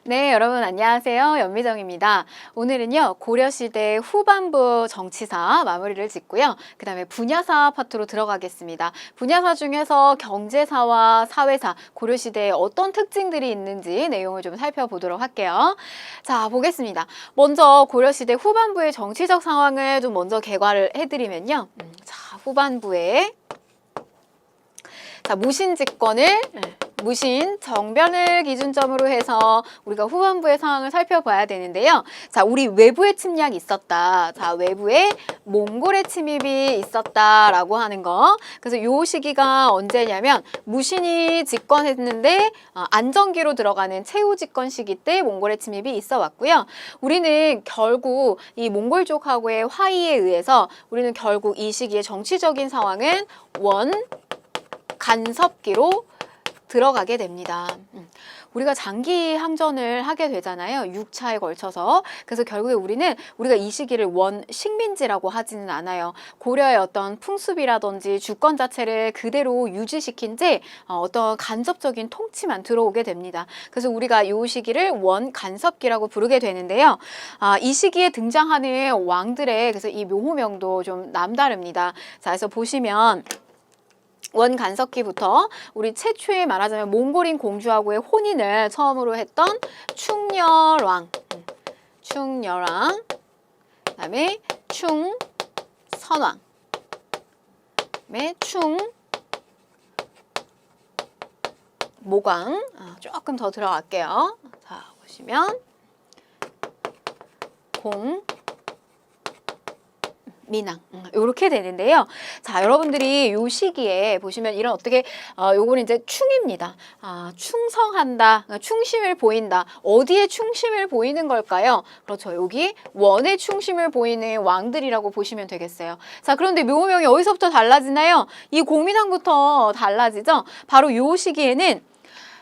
네, 여러분 안녕하세요. 연미정입니다. 오늘은요, 고려시대 후반부 정치사 마무리를 짓고요. 그 다음에 분야사 파트로 들어가겠습니다. 분야사 중에서 경제사와 사회사, 고려시대에 어떤 특징들이 있는지 내용을 좀 살펴보도록 할게요. 자, 보겠습니다. 먼저 고려시대 후반부의 정치적 상황을 좀 먼저 개괄을 해드리면요. 자, 후반부에 무신 정변을 기준점으로 해서 우리가 후반부의 상황을 살펴봐야 되는데요. 자, 우리 외부의 침략이 있었다. 자, 외부에 몽골의 침입이 있었다라고 하는 거. 그래서 요 시기가 언제냐면 무신이 집권했는데 안정기로 들어가는 최후 집권 시기 때 몽골의 침입이 있어 왔고요. 우리는 결국 이 몽골족하고의 화의에 의해서 우리는 결국 이 시기의 정치적인 상황은 간섭기로 들어가게 됩니다. 우리가 장기 항전을 하게 되잖아요. 6차에 걸쳐서. 그래서 결국에 우리가 이 시기를 원식민지라고 하지는 않아요. 고려의 어떤 풍습이라든지 주권 자체를 그대로 유지시킨 채 어떤 간접적인 통치만 들어오게 됩니다. 그래서 우리가 이 시기를 원간섭기라고 부르게 되는데요. 이 시기에 등장하는 왕들의 그래서 이 묘호명도 좀 남다릅니다. 자, 그래서 보시면 원간섭기부터 우리 최초의 말하자면 몽골인 공주하고의 혼인을 처음으로 했던 충렬왕, 그다음에 충선왕, 그다음에 충모광. 조금 더 들어갈게요. 자, 보시면 민왕 이렇게 되는데요. 자, 여러분들이 요 시기에 보시면 이런 어떻게 요거는 이제 충입니다. 충성한다, 충심을 보인다. 어디에 충심을 보이는 걸까요? 그렇죠. 여기 원에 충심을 보이는 왕들이라고 보시면 되겠어요. 자, 그런데 묘명이 어디서부터 달라지나요? 이 공민왕부터 달라지죠. 바로 요 시기에는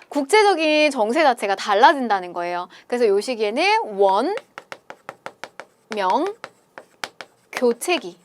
국제적인 정세 자체가 달라진다는 거예요. 그래서 요 시기에는 교체기,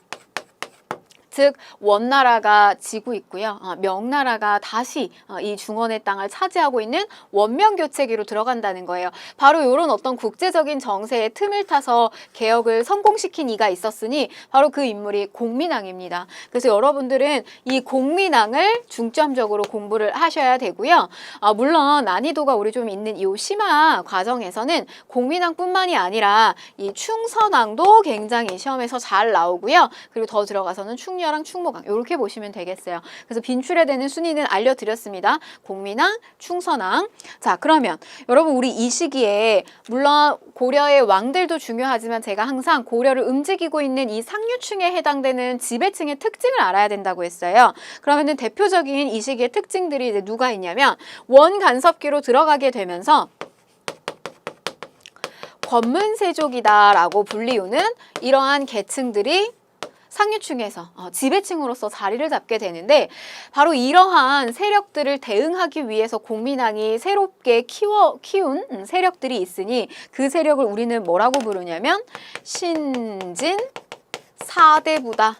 즉 원나라가 지고 있고요. 명나라가 다시 이 중원의 땅을 차지하고 있는 원명교체기로 들어간다는 거예요. 바로 이런 어떤 국제적인 정세의 틈을 타서 개혁을 성공시킨 이가 있었으니 바로 그 인물이 공민왕입니다. 그래서 여러분들은 이 공민왕을 중점적으로 공부를 하셔야 되고요. 물론 난이도가 우리 좀 있는 이 심화 과정에서는 공민왕뿐만이 아니라 이 충선왕도 굉장히 시험에서 잘 나오고요. 그리고 더 들어가서는 충렬왕, 충모강 이렇게 보시면 되겠어요. 그래서 빈출에 되는 순위는 알려드렸습니다. 공민왕, 충선왕. 자, 그러면 여러분 우리 이 시기에 물론 고려의 왕들도 중요하지만 제가 항상 고려를 움직이고 있는 이 상류층에 해당되는 지배층의 특징을 알아야 된다고 했어요. 그러면은 대표적인 이 시기의 특징들이 이제 누가 있냐면 원간섭기로 들어가게 되면서 권문세족이다라고 불리우는 이러한 계층들이 상류층에서 지배층으로서 자리를 잡게 되는데 바로 이러한 세력들을 대응하기 위해서 공민왕이 새롭게 키운 세력들이 있으니 그 세력을 우리는 뭐라고 부르냐면 신진 사대부다.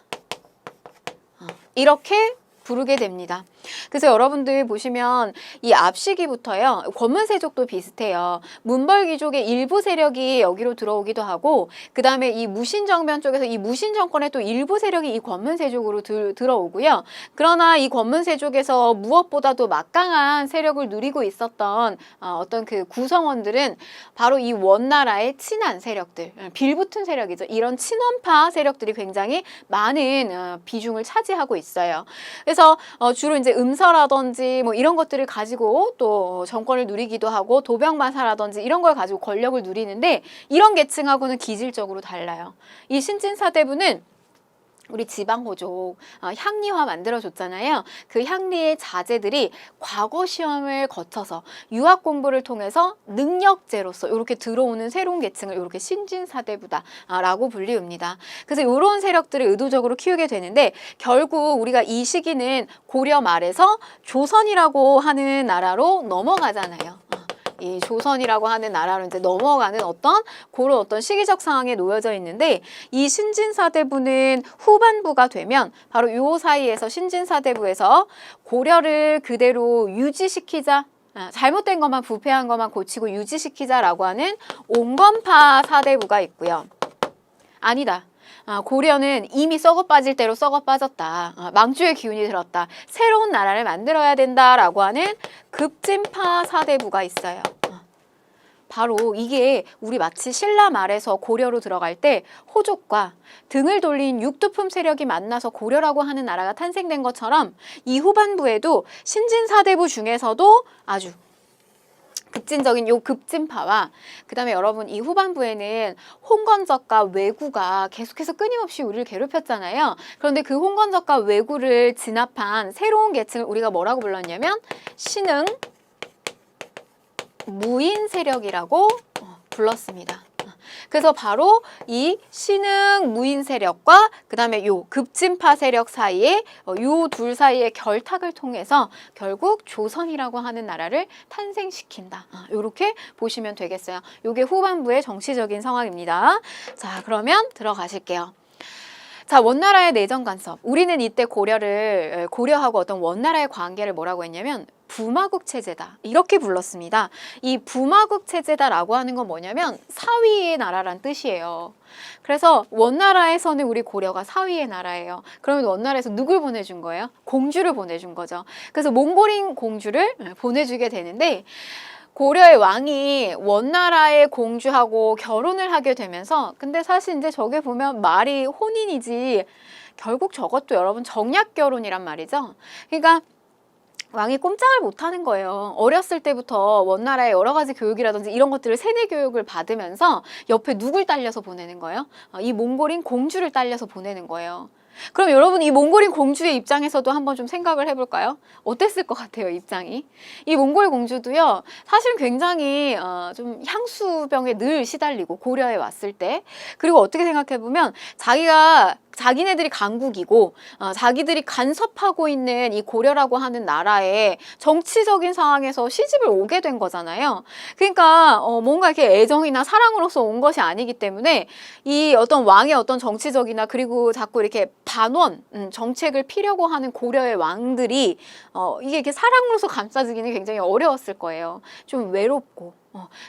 이렇게 부르게 됩니다. 그래서 여러분들 보시면 이 앞시기부터요. 권문세족도 비슷해요. 문벌귀족의 일부 세력이 여기로 들어오기도 하고 그 다음에 이 무신정변 쪽에서 이 무신정권의 또 일부 세력이 이 권문세족으로 들어오고요. 그러나 이 권문세족에서 무엇보다도 막강한 세력을 누리고 있었던 어떤 그 구성원들은 바로 이 원나라의 친한 세력들, 빌붙은 세력이죠. 이런 친원파 세력들이 굉장히 많은 비중을 차지하고 있어요. 그래서 주로 이제 음서라든지 뭐 이런 것들을 가지고 또 정권을 누리기도 하고 도병마사라든지 이런 걸 가지고 권력을 누리는데 이런 계층하고는 기질적으로 달라요. 이 신진사대부는 우리 지방호족 향리화 만들어줬잖아요. 그 향리의 자제들이 과거 시험을 거쳐서 유학 공부를 통해서 능력제로서 이렇게 들어오는 새로운 계층을 이렇게 신진사대부다라고 불리웁니다. 그래서 이런 세력들을 의도적으로 키우게 되는데 결국 우리가 이 시기는 고려 말에서 조선이라고 하는 나라로 넘어가잖아요. 이 조선이라고 하는 나라로 이제 넘어가는 그런 어떤 시기적 상황에 놓여져 있는데 이 신진사대부는 후반부가 되면 바로 요 사이에서 신진사대부에서 고려를 그대로 유지시키자 잘못된 것만 부패한 것만 고치고 유지시키자라고 하는 온건파 사대부가 있고요. 아니다. 고려는 이미 썩어 빠질 대로 썩어 빠졌다. 망주의 기운이 들었다. 새로운 나라를 만들어야 된다라고 하는 급진파 사대부가 있어요. 바로 이게 우리 마치 신라 말에서 고려로 들어갈 때 호족과 등을 돌린 육두품 세력이 만나서 고려라고 하는 나라가 탄생된 것처럼 이 후반부에도 신진사대부 중에서도 아주 급진적인 요 급진파와 그다음에 여러분 이 후반부에는 홍건적과 왜구가 계속해서 끊임없이 우리를 괴롭혔잖아요. 그런데 그 홍건적과 왜구를 진압한 새로운 계층을 우리가 뭐라고 불렀냐면 신흥 무인 세력이라고 불렀습니다. 그래서 바로 이 신흥 무인 세력과 그 다음에 요 급진파 세력 사이에 요 둘 사이의 결탁을 통해서 결국 조선이라고 하는 나라를 탄생시킨다. 요렇게 보시면 되겠어요. 요게 후반부의 정치적인 상황입니다. 자, 그러면 들어가실게요. 자, 원나라의 내정 간섭. 우리는 이때 고려하고 어떤 원나라의 관계를 뭐라고 했냐면 부마국 체제다. 이렇게 불렀습니다. 이 부마국 체제다라고 하는 건 뭐냐면 사위의 나라란 뜻이에요. 그래서 원나라에서는 우리 고려가 사위의 나라예요. 그러면 원나라에서 누굴 보내준 거예요? 공주를 보내준 거죠. 그래서 몽골인 공주를 보내주게 되는데 고려의 왕이 원나라의 공주하고 결혼을 하게 되면서 근데 사실 이제 저게 보면 말이 혼인이지 결국 저것도 여러분 정략 결혼이란 말이죠. 그러니까 왕이 꼼짝을 못하는 거예요. 어렸을 때부터 원나라의 여러 가지 교육이라든지 이런 것들을 세뇌 교육을 받으면서 옆에 누굴 딸려서 보내는 거예요? 이 몽골인 공주를 딸려서 보내는 거예요. 그럼 여러분 이 몽골인 공주의 입장에서도 한번 좀 생각을 해볼까요? 어땠을 것 같아요, 입장이? 이 몽골 공주도요, 사실 굉장히 좀 향수병에 늘 시달리고 고려에 왔을 때 그리고 어떻게 생각해보면 자기네들이 강국이고 자기들이 간섭하고 있는 이 고려라고 하는 나라의 정치적인 상황에서 시집을 오게 된 거잖아요. 그러니까 뭔가 이렇게 애정이나 사랑으로서 온 것이 아니기 때문에 이 어떤 왕의 어떤 정치적이나 그리고 자꾸 이렇게 반원 정책을 피려고 하는 고려의 왕들이 이게 이렇게 사랑으로서 감싸지기는 굉장히 어려웠을 거예요. 좀 외롭고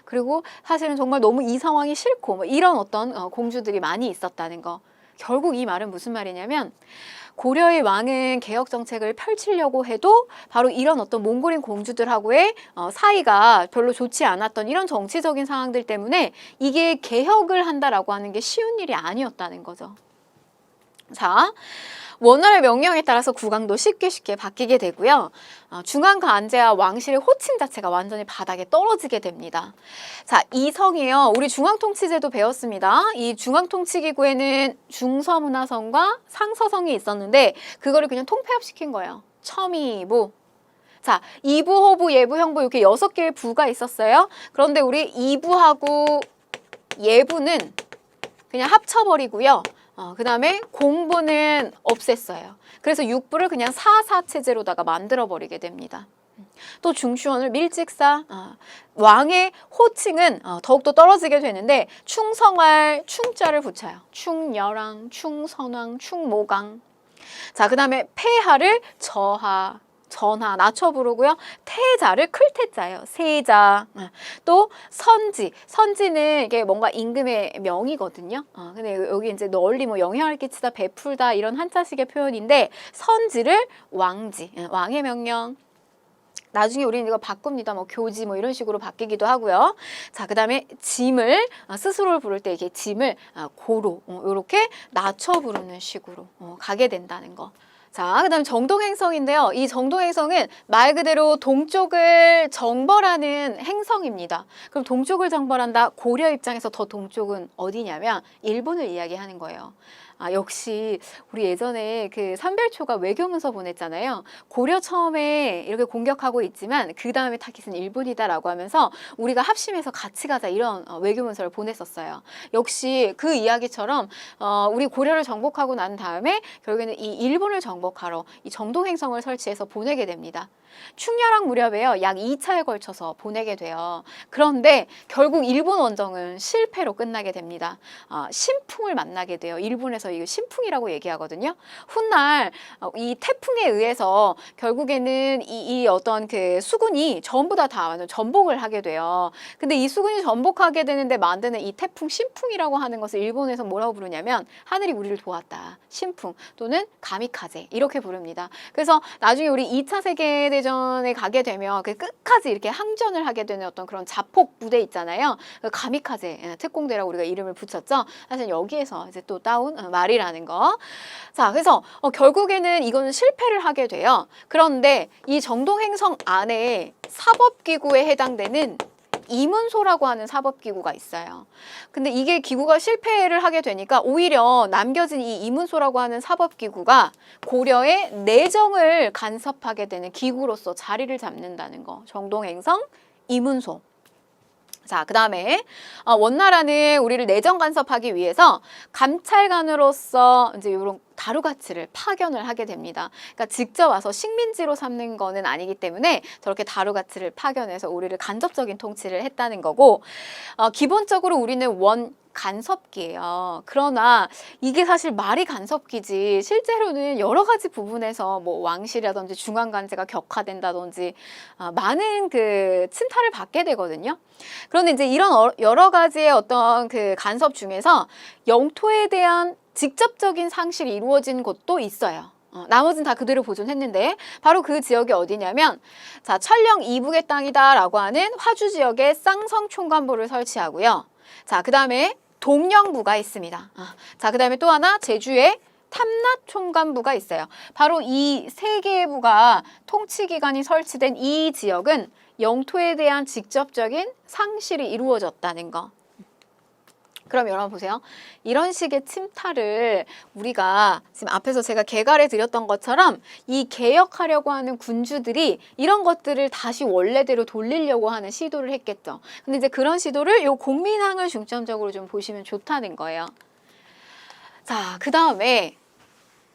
그리고 사실은 정말 너무 이 상황이 싫고 뭐 이런 어떤 공주들이 많이 있었다는 거. 결국 이 말은 무슨 말이냐면 고려의 왕은 개혁 정책을 펼치려고 해도 바로 이런 어떤 몽골인 공주들하고의 사이가 별로 좋지 않았던 이런 정치적인 상황들 때문에 이게 개혁을 한다라고 하는 게 쉬운 일이 아니었다는 거죠. 자, 원나라의 명령에 따라서 국왕도 쉽게 바뀌게 되고요. 중앙 관제와 왕실의 호칭 자체가 완전히 바닥에 떨어지게 됩니다. 자, 이 성이요. 우리 중앙통치제도 배웠습니다. 이 중앙통치기구에는 중서문화성과 상서성이 있었는데 그거를 그냥 통폐합시킨 거예요. 첨의부. 자, 이부, 호부, 예부, 형부 이렇게 6개의 부가 있었어요. 그런데 우리 이부하고 예부는 그냥 합쳐버리고요. 그 다음에 공부는 없앴어요. 그래서 육부를 그냥 사사체제로다가 만들어버리게 됩니다. 또 중슈원을 밀직사, 왕의 호칭은 더욱더 떨어지게 되는데 충성할 충자를 붙여요. 충여랑, 충선왕, 충모강. 자, 그 다음에 폐하를 저하, 전하 낮춰 부르고요. 태자를 클태자예요. 세자. 또 선지는 이게 뭔가 임금의 명이거든요. 근데 여기 이제 널리 뭐 영향을 끼치다, 베풀다 이런 한자식의 표현인데 선지를 왕지, 왕의 명령. 나중에 우리는 이거 바꿉니다. 뭐 교지 뭐 이런 식으로 바뀌기도 하고요. 자, 그 다음에 짐을 스스로를 부를 때 이게 짐을 고로 이렇게 낮춰 부르는 식으로 가게 된다는 거. 자, 그 다음 정동행성인데요. 이 정동행성은 말 그대로 동쪽을 정벌하는 행성입니다. 그럼 동쪽을 정벌한다. 고려 입장에서 더 동쪽은 어디냐면 일본을 이야기하는 거예요. 역시 우리 예전에 그 삼별초가 외교문서 보냈잖아요. 고려 처음에 이렇게 공격하고 있지만 그 다음에 타깃은 일본이다라고 하면서 우리가 합심해서 같이 가자 이런 외교문서를 보냈었어요. 역시 그 이야기처럼 우리 고려를 정복하고 난 다음에 결국에는 이 일본을 정복하러 이 정동행성을 설치해서 보내게 됩니다. 충렬학 무렵에요. 약 2차에 걸쳐서 보내게 돼요. 그런데 결국 일본 원정은 실패로 끝나게 됩니다. 신풍을 만나게 돼요. 일본에서 이거 신풍이라고 얘기하거든요. 훗날 이 태풍에 의해서 결국에는 이 어떤 그 수군이 전부 다 완전 전복을 하게 돼요. 근데 이 수군이 전복하게 되는데 만드는 이 태풍 신풍이라고 하는 것을 일본에서 뭐라고 부르냐면 하늘이 우리를 도왔다. 신풍 또는 가미카제 이렇게 부릅니다. 그래서 나중에 우리 2차 세계대전에 가게 되면 그 끝까지 이렇게 항전을 하게 되는 어떤 그런 자폭 부대 있잖아요. 그 가미카제 특공대라고 우리가 이름을 붙였죠. 사실 여기에서 이제 또 따온 말이라는 거. 자, 그래서 결국에는 이거는 실패를 하게 돼요. 그런데 이 정동행성 안에 사법기구에 해당되는 이문소라고 하는 사법기구가 있어요. 근데 이게 기구가 실패를 하게 되니까 오히려 남겨진 이 이문소라고 하는 사법기구가 고려의 내정을 간섭하게 되는 기구로서 자리를 잡는다는 거. 정동행성, 이문소. 자, 그 다음에 원나라는 우리를 내정 간섭하기 위해서 감찰관으로서 이제 이런 다루가치를 파견을 하게 됩니다. 그러니까 직접 와서 식민지로 삼는 거는 아니기 때문에 저렇게 다루가치를 파견해서 우리를 간접적인 통치를 했다는 거고, 기본적으로 우리는 원 간섭기예요. 그러나 이게 사실 말이 간섭기지 실제로는 여러 가지 부분에서 뭐 왕실이라든지 중앙관제가 격화된다든지 많은 그 침탈을 받게 되거든요. 그런데 이제 이런 여러 가지의 어떤 그 간섭 중에서 영토에 대한 직접적인 상실이 이루어진 곳도 있어요. 나머지는 다 그대로 보존했는데 바로 그 지역이 어디냐면, 자, 천령 이북의 땅이다라고 하는 화주 지역에 쌍성 총관부를 설치하고요. 자, 그 다음에 동령부가 있습니다. 자, 그 다음에 또 하나 제주에 탐납 총관부가 있어요. 바로 이 세 개의 부가 통치기관이 설치된 이 지역은 영토에 대한 직접적인 상실이 이루어졌다는 거. 그럼 여러분 보세요. 이런 식의 침탈을 우리가 지금 앞에서 제가 개괄해 드렸던 것처럼 이 개혁하려고 하는 군주들이 이런 것들을 다시 원래대로 돌리려고 하는 시도를 했겠죠. 근데 이제 그런 시도를 요 공민항을 중점적으로 좀 보시면 좋다는 거예요. 자, 그 다음에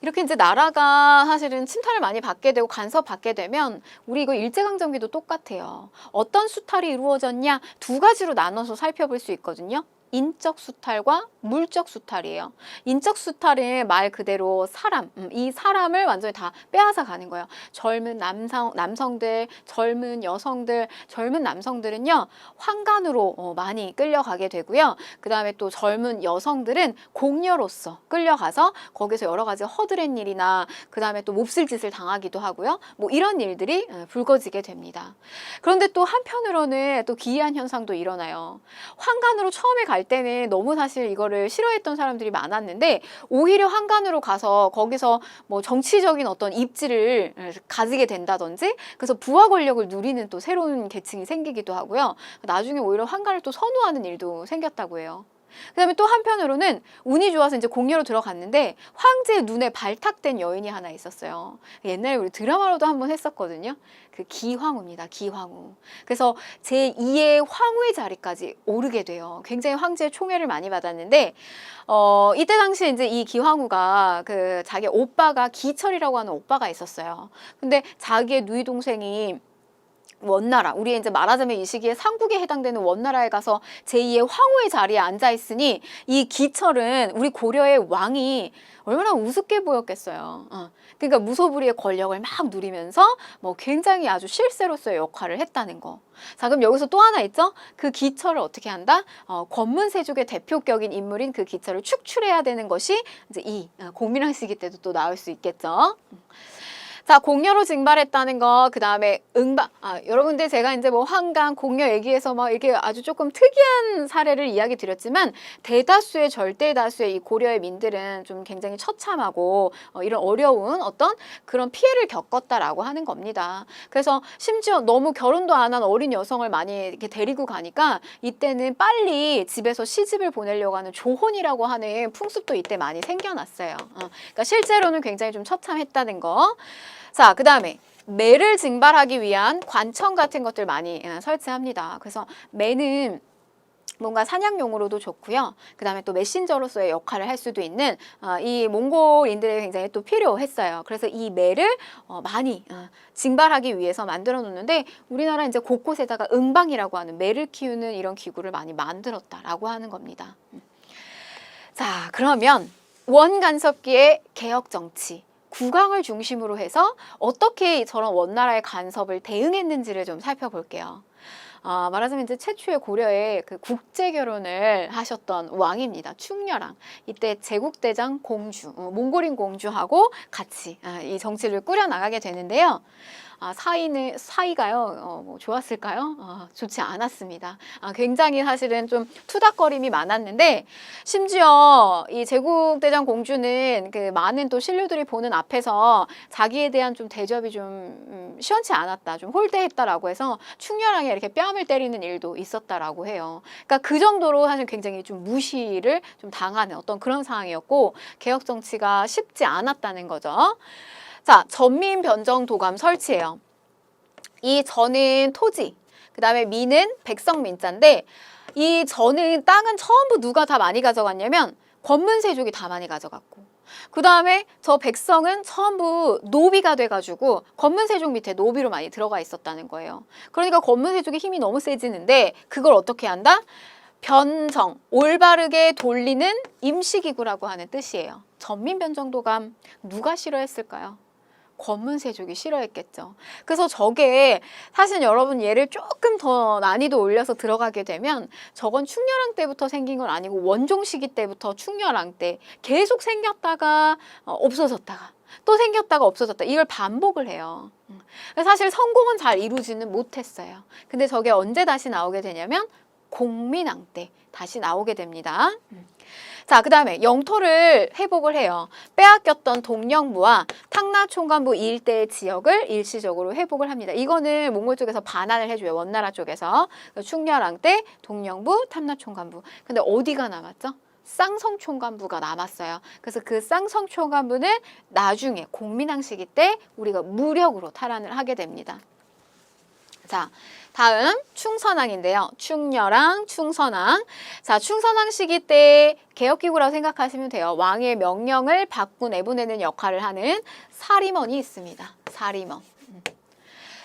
이렇게 이제 나라가 사실은 침탈을 많이 받게 되고 간섭받게 되면 우리 이거 일제강점기도 똑같아요. 어떤 수탈이 이루어졌냐? 두 가지로 나눠서 살펴볼 수 있거든요. 인적 수탈과 물적 수탈이에요. 인적 수탈은 말 그대로 사람, 이 사람을 완전히 다 빼앗아 가는 거예요. 젊은 남성들, 젊은 여성들, 젊은 남성들은요 환관으로 많이 끌려가게 되고요. 그 다음에 또 젊은 여성들은 공녀로서 끌려가서 거기서 여러 가지 허드렛 일이나 그 다음에 또 몹쓸 짓을 당하기도 하고요. 뭐 이런 일들이 불거지게 됩니다. 그런데 또 한편으로는 또 기이한 현상도 일어나요. 환관으로 처음에 갈 때는 너무 사실 이거를 싫어했던 사람들이 많았는데 오히려 한간으로 가서 거기서 뭐 정치적인 어떤 입지를 가지게 된다든지 그래서 부하 권력을 누리는 또 새로운 계층이 생기기도 하고요. 나중에 오히려 한간을 또 선호하는 일도 생겼다고 해요. 그 다음에 또 한편으로는 운이 좋아서 이제 공녀로 들어갔는데 황제의 눈에 발탁된 여인이 하나 있었어요. 옛날에 우리 드라마로도 한번 했었거든요. 그 기황후입니다. 기황후. 그래서 제2의 황후의 자리까지 오르게 돼요. 굉장히 황제의 총애를 많이 받았는데 이때 당시에 이제 이 기황후가 그 자기 오빠가 기철이라고 하는 오빠가 있었어요. 근데 자기의 누이 동생이 원나라, 우리 이제 말하자면 이 시기에 삼국에 해당되는 원나라에 가서 제2의 황후의 자리에 앉아 있으니 이 기철은 우리 고려의 왕이 얼마나 우습게 보였겠어요. 그러니까 무소불위의 권력을 막 누리면서 뭐 굉장히 아주 실세로서의 역할을 했다는 거. 자, 그럼 여기서 또 하나 있죠? 그 기철을 어떻게 한다? 권문세족의 대표격인 인물인 그 기철을 축출해야 되는 것이 이제 이 공민왕 시기 때도 또 나올 수 있겠죠. 자, 공녀로 증발했다는 거, 그 다음에 여러분들 제가 이제 뭐 한강, 공녀 얘기해서 막 이렇게 아주 조금 특이한 사례를 이야기 드렸지만 대다수의 절대 다수의 이 고려의 민들은 좀 굉장히 처참하고 이런 어려운 어떤 그런 피해를 겪었다라고 하는 겁니다. 그래서 심지어 너무 결혼도 안 한 어린 여성을 많이 이렇게 데리고 가니까 이때는 빨리 집에서 시집을 보내려고 하는 조혼이라고 하는 풍습도 이때 많이 생겨났어요. 그러니까 실제로는 굉장히 좀 처참했다는 거. 자, 그 다음에 매를 증발하기 위한 관청 같은 것들 많이 설치합니다. 그래서 매는 뭔가 사냥용으로도 좋고요. 그 다음에 또 메신저로서의 역할을 할 수도 있는 이 몽골인들이 굉장히 또 필요했어요. 그래서 이 매를 많이 증발하기 위해서 만들어 놓는데 우리나라 이제 곳곳에다가 응방이라고 하는 매를 키우는 이런 기구를 많이 만들었다라고 하는 겁니다. 자, 그러면 원간섭기의 개혁정치, 국왕을 중심으로 해서 어떻게 저런 원나라의 간섭을 대응했는지를 좀 살펴볼게요. 말하자면 이제 최초의 고려에 그 국제 결혼을 하셨던 왕입니다. 충렬왕. 이때 제국대장 공주, 몽골인 공주하고 같이 이 정치를 꾸려 나가게 되는데요. 사이가요, 뭐 좋았을까요? 좋지 않았습니다. 굉장히 사실은 좀 투닥거림이 많았는데, 심지어 이 제국대장 공주는 그 많은 또 신료들이 보는 앞에서 자기에 대한 좀 대접이 좀 시원치 않았다, 좀 홀대했다라고 해서 충렬왕에 이렇게 뺨을 때리는 일도 있었다라고 해요. 그러니까 그 정도로 사실 굉장히 좀 무시를 좀 당하는 어떤 그런 상황이었고, 개혁 정치가 쉽지 않았다는 거죠. 자, 전민 변정 도감 설치예요. 이 전은 토지, 그 다음에 민은 백성 민자인데, 이 전은 땅은 전부 누가 다 많이 가져갔냐면 권문세족이 다 많이 가져갔고, 그 다음에 저 백성은 전부 노비가 돼가지고 권문세족 밑에 노비로 많이 들어가 있었다는 거예요. 그러니까 권문세족의 힘이 너무 세지는데 그걸 어떻게 한다? 변정, 올바르게 돌리는 임시기구라고 하는 뜻이에요. 전민변정도감 누가 싫어했을까요? 권문세족이 싫어했겠죠. 그래서 저게 사실 여러분 얘를 조금 더 난이도 올려서 들어가게 되면 저건 충렬왕 때부터 생긴 건 아니고 원종 시기 때부터 충렬왕 때 계속 생겼다가 없어졌다가 또 생겼다가 없어졌다. 이걸 반복을 해요. 사실 성공은 잘 이루지는 못했어요. 근데 저게 언제 다시 나오게 되냐면 공민왕 때 다시 나오게 됩니다. 자, 그 다음에 영토를 회복을 해요. 빼앗겼던 동령부와 탕나 총관부 일대의 지역을 일시적으로 회복을 합니다. 이거는 몽골 쪽에서 반환을 해줘요. 원나라 쪽에서. 충렬왕 때 동령부, 탐나 총관부. 근데 어디가 남았죠? 쌍성 총관부가 남았어요. 그래서 그 쌍성 총관부는 나중에 공민왕 시기 때 우리가 무력으로 탈환을 하게 됩니다. 자, 다음 충선왕인데요. 충렬왕, 충선왕. 자, 충선왕 시기 때 개혁기구라고 생각하시면 돼요. 왕의 명령을 받고 내보내는 역할을 하는 사림원이 있습니다. 사림원.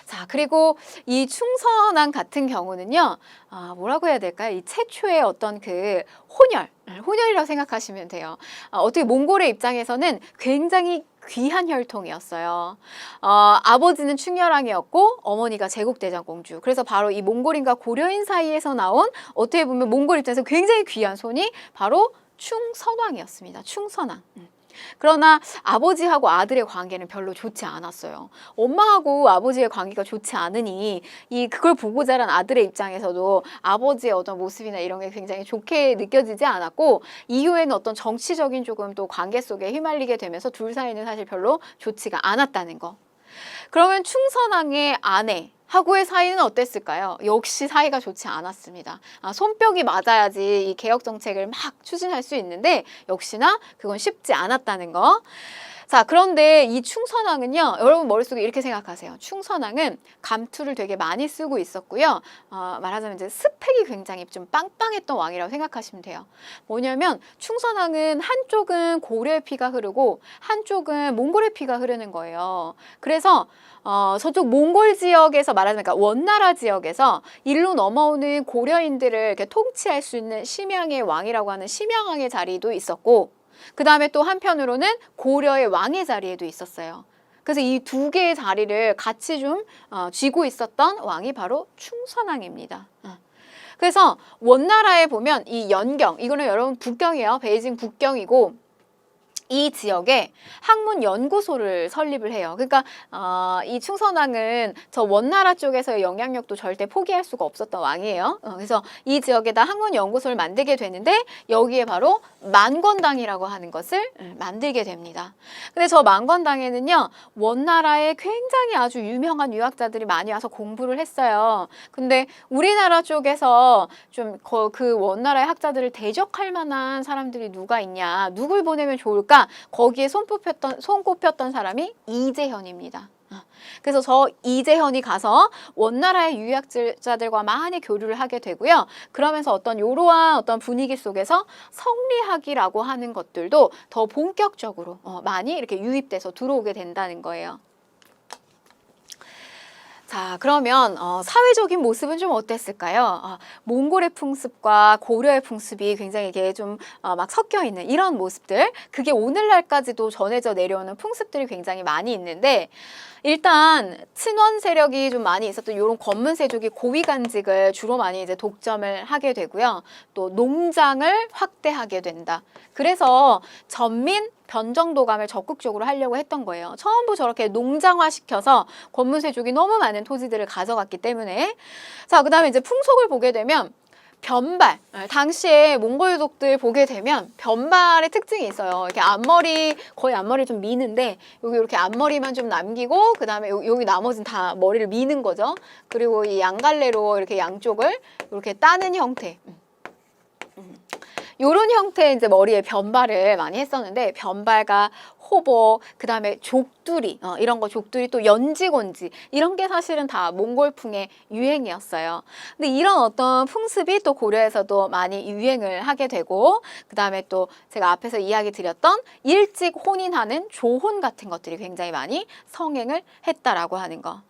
자, 그리고 이 충선왕 같은 경우는요, 뭐라고 해야 될까요? 이 최초의 어떤 그 혼혈이라고 생각하시면 돼요. 어떻게 몽골의 입장에서는 굉장히 귀한 혈통이었어요. 아버지는 충렬왕이었고 어머니가 제국대장공주. 그래서 바로 이 몽골인과 고려인 사이에서 나온 어떻게 보면 몽골 입장에서 굉장히 귀한 손이 바로 충선왕이었습니다. 충선왕. 그러나 아버지하고 아들의 관계는 별로 좋지 않았어요. 엄마하고 아버지의 관계가 좋지 않으니 그걸 보고 자란 아들의 입장에서도 아버지의 어떤 모습이나 이런 게 굉장히 좋게 느껴지지 않았고, 이후에는 어떤 정치적인 조금 또 관계 속에 휘말리게 되면서 둘 사이는 사실 별로 좋지가 않았다는 거. 그러면 충선왕의 아내 하고의 사이는 어땠을까요? 역시 사이가 좋지 않았습니다. 손뼉이 맞아야지 이 개혁 정책을 막 추진할 수 있는데 역시나 그건 쉽지 않았다는 거. 자, 그런데 이 충선왕은요, 여러분 머릿속에 이렇게 생각하세요. 충선왕은 감투를 되게 많이 쓰고 있었고요. 말하자면 이제 스펙이 굉장히 좀 빵빵했던 왕이라고 생각하시면 돼요. 뭐냐면 충선왕은 한쪽은 고려의 피가 흐르고 한쪽은 몽골의 피가 흐르는 거예요. 그래서 저쪽 몽골 지역에서 말하자면 그러니까 원나라 지역에서 일로 넘어오는 고려인들을 이렇게 통치할 수 있는 심양의 왕이라고 하는 심양왕의 자리도 있었고, 그 다음에 또 한편으로는 고려의 왕의 자리에도 있었어요. 그래서 이 두 개의 자리를 같이 좀 쥐고 있었던 왕이 바로 충선왕입니다. 그래서 원나라에 보면 이 연경, 이거는 여러분 북경이에요. 베이징 북경이고, 이 지역에 학문연구소를 설립을 해요. 그러니까 이 충선왕은 저 원나라 쪽에서의 영향력도 절대 포기할 수가 없었던 왕이에요. 그래서 이 지역에다 학문연구소를 만들게 되는데 여기에 바로 만권당이라고 하는 것을 만들게 됩니다. 근데 저 만권당에는요, 원나라에 굉장히 아주 유명한 유학자들이 많이 와서 공부를 했어요. 근데 우리나라 쪽에서 좀 그 원나라의 학자들을 대적할 만한 사람들이 누가 있냐, 누굴 보내면 좋을까? 거기에 손꼽혔던 사람이 이재현입니다. 그래서 저 이재현이 가서 원나라의 유학자들과 많이 교류를 하게 되고요. 그러면서 어떤 이러한 어떤 분위기 속에서 성리학이라고 하는 것들도 더 본격적으로 많이 이렇게 유입돼서 들어오게 된다는 거예요. 자, 그러면 사회적인 모습은 좀 어땠을까요? 몽골의 풍습과 고려의 풍습이 굉장히 이게 좀 막 섞여 있는 이런 모습들, 그게 오늘날까지도 전해져 내려오는 풍습들이 굉장히 많이 있는데, 일단 친원 세력이 좀 많이 있었던 이런 권문세족이 고위간직을 주로 많이 이제 독점을 하게 되고요. 또 농장을 확대하게 된다. 그래서 전민 변정도감을 적극적으로 하려고 했던 거예요. 전부 저렇게 농장화시켜서 권문세족이 너무 많은 토지들을 가져갔기 때문에. 자, 그다음에 이제 풍속을 보게 되면 변발, 당시에 몽골족들 보게 되면 변발의 특징이 있어요. 이렇게 앞머리, 거의 앞머리를 좀 미는데 여기 이렇게 앞머리만 좀 남기고 그다음에 여기 나머지는 다 머리를 미는 거죠. 그리고 이 양갈래로 이렇게 양쪽을 이렇게 따는 형태. 요런 형태의 이제 머리에 변발을 많이 했었는데, 변발과 호보, 그 다음에 족두리, 이런 거 족두리, 또 연지곤지, 이런 게 사실은 다 몽골풍의 유행이었어요. 근데 이런 어떤 풍습이 또 고려에서도 많이 유행을 하게 되고, 그 다음에 또 제가 앞에서 이야기 드렸던 일찍 혼인하는 조혼 같은 것들이 굉장히 많이 성행을 했다라고 하는 거.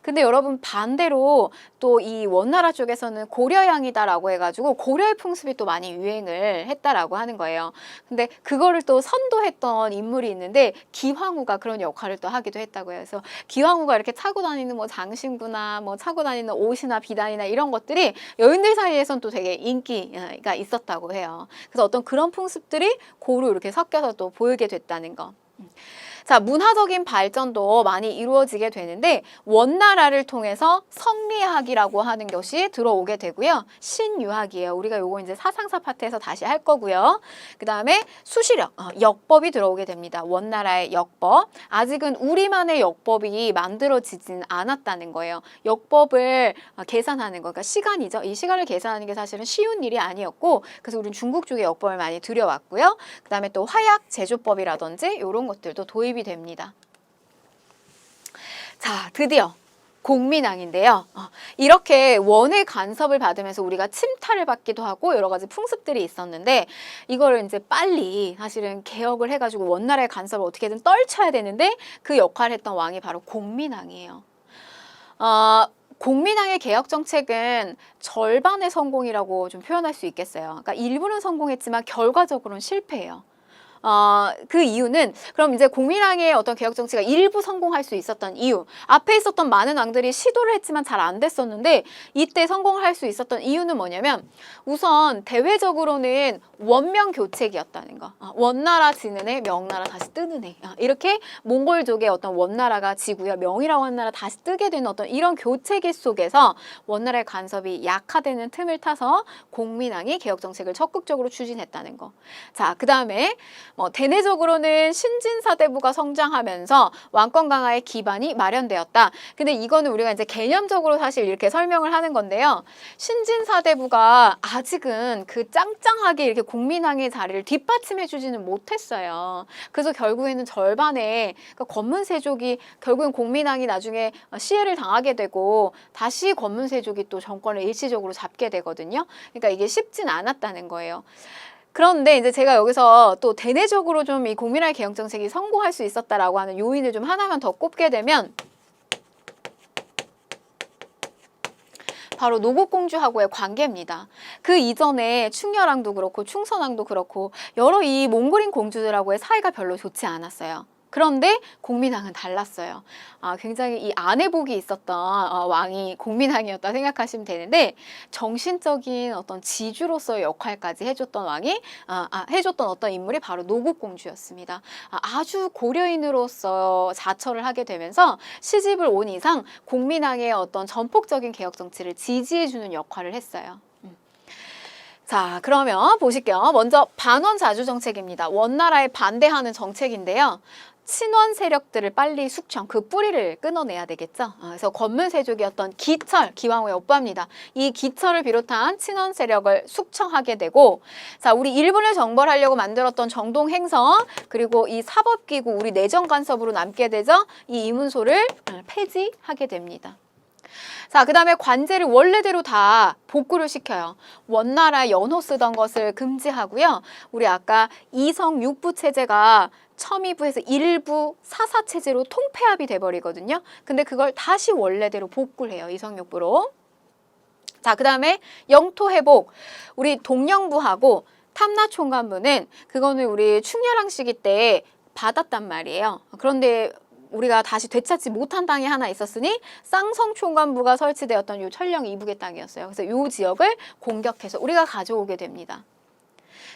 근데 여러분 반대로 또 이 원나라 쪽에서는 고려양이다라고 해가지고 고려의 풍습이 또 많이 유행을 했다라고 하는 거예요. 근데 그거를 또 선도했던 인물이 있는데 기황후가 그런 역할을 또 하기도 했다고 해요. 그래서 기황후가 이렇게 차고 다니는 뭐 장신구나 뭐 차고 다니는 옷이나 비단이나 이런 것들이 여인들 사이에선 또 되게 인기가 있었다고 해요. 그래서 어떤 그런 풍습들이 고루 이렇게 섞여서 또 보이게 됐다는 거. 자, 문화적인 발전도 많이 이루어지게 되는데 원나라를 통해서 성리학이라고 하는 것이 들어오게 되고요. 신유학이에요. 우리가 요거 이제 사상사 파트에서 다시 할 거고요. 그 다음에 수시력, 역법이 들어오게 됩니다. 원나라의 역법. 아직은 우리만의 역법이 만들어지진 않았다는 거예요. 역법을 계산하는 거, 그러니까 시간이죠. 이 시간을 계산하는 게 사실은 쉬운 일이 아니었고, 그래서 우리는 중국 쪽의 역법을 많이 들여왔고요. 그 다음에 또 화약 제조법이라든지 이런 것들도 도입이 됩니다. 자, 드디어 공민왕인데요. 이렇게 원의 간섭을 받으면서 우리가 침탈을 받기도 하고 여러 가지 풍습들이 있었는데, 이거를 이제 빨리 사실은 개혁을 해가지고 원나라의 간섭을 어떻게든 떨쳐야 되는데 그 역할을 했던 왕이 바로 공민왕이에요. 공민왕의 개혁 정책은 절반의 성공이라고 좀 표현할 수 있겠어요. 그러니까 일부는 성공했지만 결과적으로는 실패해요. 그 이유는, 그럼 이제 공민왕의 어떤 개혁 정치가 일부 성공할 수 있었던 이유, 앞에 있었던 많은 왕들이 시도를 했지만 잘 안 됐었는데 이때 성공을 할 수 있었던 이유는 뭐냐면, 우선 대외적으로는 원명 교책이었다는 거. 원나라 지는 해, 명나라 다시 뜨는 해. 이렇게 몽골족의 어떤 원나라가 지고요, 명이라 원나라 다시 뜨게 되는 어떤 이런 교체기 속에서 원나라의 간섭이 약화되는 틈을 타서 공민왕이 개혁 정책을 적극적으로 추진했다는 거. 자, 그 다음에 대내적으로는 신진사대부가 성장하면서 왕권 강화의 기반이 마련되었다. 근데 이거는 우리가 이제 개념적으로 사실 이렇게 설명을 하는 건데요. 신진사대부가 아직은 그 짱짱하게 이렇게 공민왕의 자리를 뒷받침해 주지는 못했어요. 그래서 결국에는 절반의, 그러니까 권문세족이 결국엔 공민왕이 나중에 시해를 당하게 되고 다시 권문세족이 또 정권을 일시적으로 잡게 되거든요. 그러니까 이게 쉽진 않았다는 거예요. 그런데 이제 제가 여기서 또 대내적으로 좀 이 공민왕의 개혁 정책이 성공할 수 있었다라고 하는 요인을 좀 하나만 더 꼽게 되면, 바로 노국공주하고의 관계입니다. 그 이전에 충렬왕도 그렇고 충선왕도 그렇고 여러 이 몽골인 공주들하고의 사이가 별로 좋지 않았어요. 그런데 공민왕은 달랐어요. 굉장히 이 아내복이 있었던 왕이 공민왕이었다 생각하시면 되는데, 정신적인 어떤 지주로서의 역할까지 해줬던 왕이 해줬던 어떤 인물이 바로 노국공주였습니다. 아주 고려인으로서 자처를 하게 되면서 시집을 온 이상 공민왕의 어떤 전폭적인 개혁 정치를 지지해주는 역할을 했어요. 자, 그러면 보실게요. 먼저 반원자주 정책입니다. 원나라에 반대하는 정책인데요. 친원 세력들을 빨리 숙청, 그 뿌리를 끊어내야 되겠죠. 그래서 권문세족이었던 기철, 기황후의 오빠입니다. 이 기철을 비롯한 친원 세력을 숙청하게 되고, 자, 우리 일본을 정벌하려고 만들었던 정동행성, 그리고 이 사법기구, 우리 내정 간섭으로 남게 되죠. 이 이문소를 폐지하게 됩니다. 자, 그 다음에 관제를 원래대로 다 복구를 시켜요. 원나라 연호 쓰던 것을 금지하고요. 우리 아까 이성육부 체제가 첨의부에서 일부 사사체제로 통폐합이 돼버리거든요. 근데 그걸 다시 원래대로 복구를 해요. 이성육부로. 자, 그 다음에 영토회복. 우리 동령부하고 탐라총관부는 그거는 우리 충렬왕 시기 때 받았단 말이에요. 그런데 우리가 다시 되찾지 못한 땅이 하나 있었으니 쌍성총관부가 설치되었던 요 천령 이북의 땅이었어요. 그래서 요 지역을 공격해서 우리가 가져오게 됩니다.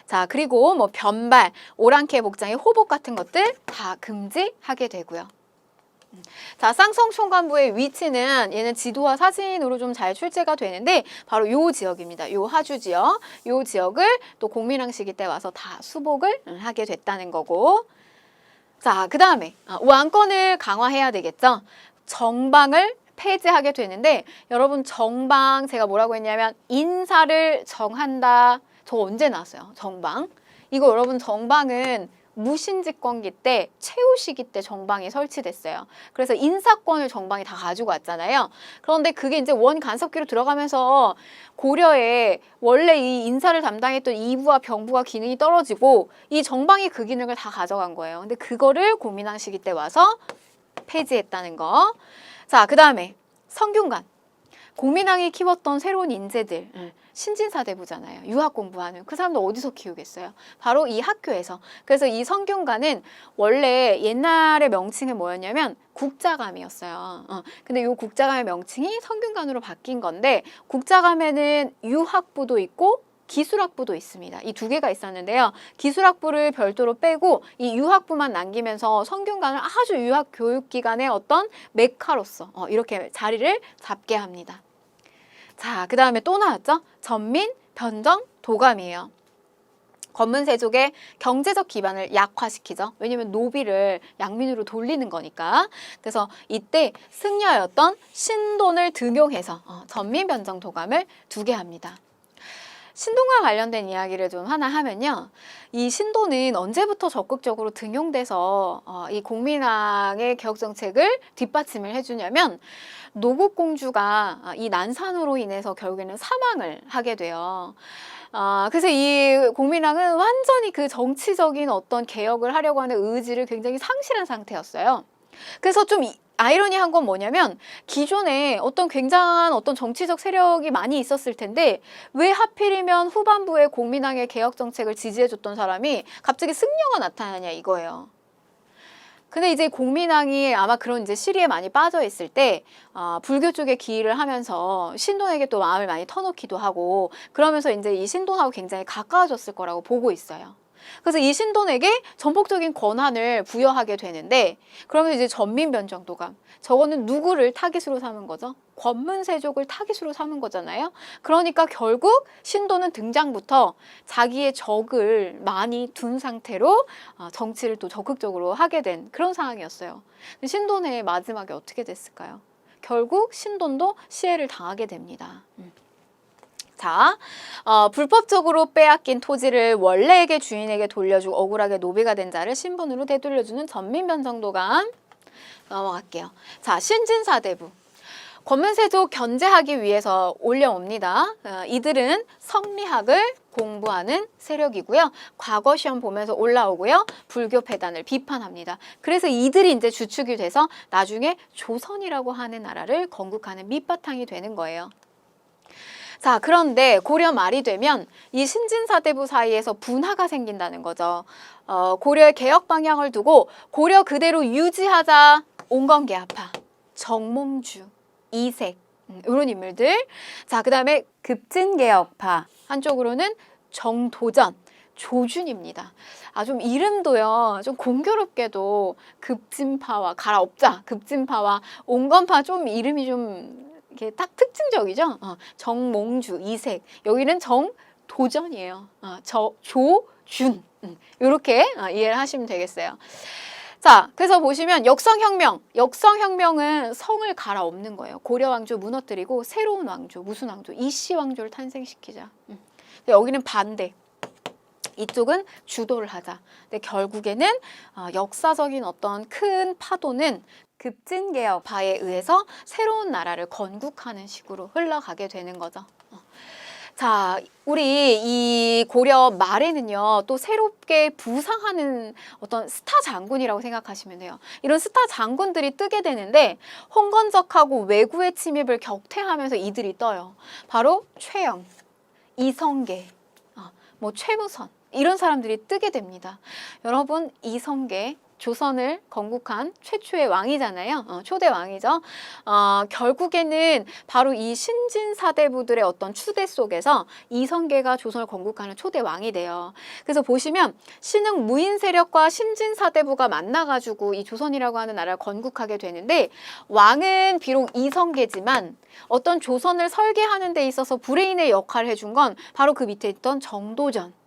자, 그리고 뭐 변발, 오랑캐 복장의 호복 같은 것들 다 금지하게 되고요. 자, 쌍성총관부의 위치는 얘는 지도와 사진으로 좀 잘 출제가 되는데 바로 요 지역입니다. 요 하주 지역, 요 지역을 또 공민왕 시기 때 와서 다 수복을 하게 됐다는 거고. 자, 그 다음에 왕권을 강화해야 되겠죠. 정방을 폐지하게 되는데 여러분 정방 제가 뭐라고 했냐면 인사를 정한다. 저 언제 나왔어요? 정방. 이거 여러분 정방은 무신집권기 때 최후 시기 때 정방이 설치됐어요. 그래서 인사권을 정방이 다 가지고 왔잖아요. 그런데 그게 이제 원 간섭기로 들어가면서 고려에 원래 이 인사를 담당했던 이부와 병부가 기능이 떨어지고 이 정방이 그 기능을 다 가져간 거예요. 근데 그거를 공민왕 시기 때 와서 폐지했다는 거. 자, 그 다음에 성균관. 공민왕이 키웠던 새로운 인재들. 신진사대부잖아요. 유학 공부하는 그 사람들 어디서 키우겠어요? 바로 이 학교에서. 그래서 이 성균관은 원래 옛날의 명칭은 뭐였냐면 국자감이었어요. 근데 이 국자감의 명칭이 성균관으로 바뀐 건데 국자감에는 유학부도 있고 기술학부도 있습니다. 이 두 개가 있었는데요. 기술학부를 별도로 빼고 이 유학부만 남기면서 성균관을 아주 유학 교육기관의 어떤 메카로서 이렇게 자리를 잡게 합니다. 자, 그 다음에 또 나왔죠? 전민, 변정, 도감이에요. 권문세족의 경제적 기반을 약화시키죠. 왜냐면 노비를 양민으로 돌리는 거니까. 그래서 이때 승려였던 신돈을 등용해서 전민, 변정, 도감을 두게 합니다. 신돈과 관련된 이야기를 좀 하나 하면요. 이 신돈은 언제부터 적극적으로 등용돼서 이 공민왕의 개혁정책을 뒷받침을 해주냐면 노국공주가 이 난산으로 인해서 결국에는 사망을 하게 돼요. 그래서 이 공민왕은 완전히 그 정치적인 어떤 개혁을 하려고 하는 의지를 굉장히 상실한 상태였어요. 그래서 좀 아이러니한 건 뭐냐면 기존에 어떤 굉장한 어떤 정치적 세력이 많이 있었을 텐데 왜 하필이면 후반부에 공민왕의 개혁 정책을 지지해줬던 사람이 갑자기 승려가 나타나냐 이거예요. 근데 이제 공민왕이 아마 그런 이제 시리에 많이 빠져 있을 때 불교 쪽에 기일을 하면서 신돈에게 또 마음을 많이 터놓기도 하고 그러면서 이제 이 신돈하고 굉장히 가까워졌을 거라고 보고 있어요. 그래서 이 신돈에게 전폭적인 권한을 부여하게 되는데 그러면 이제 전민변정도감 저거는 누구를 타깃으로 삼은 거죠? 권문세족을 타깃으로 삼은 거잖아요. 그러니까 결국 신돈은 등장부터 자기의 적을 많이 둔 상태로 정치를 또 적극적으로 하게 된 그런 상황이었어요. 신돈의 마지막에 어떻게 됐을까요? 결국 신돈도 시해를 당하게 됩니다. 자, 불법적으로 빼앗긴 토지를 원래에게 주인에게 돌려주고 억울하게 노비가 된 자를 신분으로 되돌려주는 전민변정도감 넘어갈게요. 자, 신진사대부. 권문세족 견제하기 위해서 올려옵니다. 이들은 성리학을 공부하는 세력이고요. 과거 시험 보면서 올라오고요. 불교 폐단을 비판합니다. 그래서 이들이 이제 주축이 돼서 나중에 조선이라고 하는 나라를 건국하는 밑바탕이 되는 거예요. 자, 그런데 고려 말이 되면 이 신진사대부 사이에서 분화가 생긴다는 거죠. 고려의 개혁 방향을 두고 고려 그대로 유지하자 온건계합파, 정몽주, 이색 이런 인물들. 자, 그 다음에 급진개혁파 한쪽으로는 정도전, 조준입니다. 좀 이름도요, 좀 공교롭게도 급진파와 갈아엎자, 급진파와 온건파 좀 이름이 좀 이게 딱 특징적이죠. 정몽주, 이색. 여기는 정도전이에요. 조준. 이렇게 이해를 하시면 되겠어요. 자, 그래서 보시면 역성혁명. 역성혁명은 성을 갈아엎는 거예요. 고려왕조 무너뜨리고 새로운 왕조, 무슨 왕조? 이씨왕조를 탄생시키자. 여기는 반대. 이쪽은 주도를 하자. 근데 결국에는 역사적인 어떤 큰 파도는 급진개혁파에 의해서 새로운 나라를 건국하는 식으로 흘러가게 되는 거죠. 자, 우리 이 고려 말에는요, 또 새롭게 부상하는 어떤 스타 장군이라고 생각하시면 돼요. 이런 스타 장군들이 뜨게 되는데, 홍건적하고 왜구의 침입을 격퇴하면서 이들이 떠요. 바로 최영, 이성계, 뭐 최무선, 이런 사람들이 뜨게 됩니다. 여러분, 이성계, 조선을 건국한 최초의 왕이잖아요. 초대 왕이죠. 결국에는 바로 이 신진사대부들의 어떤 추대 속에서 이성계가 조선을 건국하는 초대 왕이 돼요. 그래서 보시면 신흥 무인 세력과 신진사대부가 만나가지고 이 조선이라고 하는 나라를 건국하게 되는데, 왕은 비록 이성계지만 어떤 조선을 설계하는 데 있어서 브레인의 역할을 해준 건 바로 그 밑에 있던 정도전,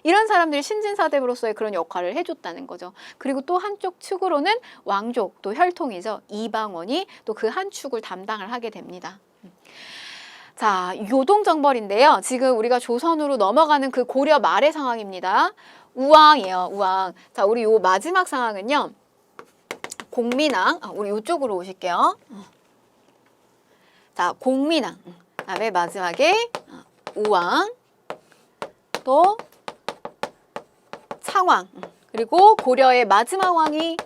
이런 사람들이 신진사대부로서의 그런 역할을 해줬다는 거죠. 그리고 또 한쪽 축으로는 왕족, 또 혈통이죠. 이방원이 또 그 한 축을 담당을 하게 됩니다. 자, 요동정벌인데요. 지금 우리가 조선으로 넘어가는 그 고려 말의 상황입니다. 우왕이에요, 우왕. 자, 우리 요 마지막 상황은요. 공민왕, 우리 이쪽으로 오실게요. 자, 공민왕. 다음에 마지막에 우왕, 또 창왕, 그리고 고려의 마지막 왕이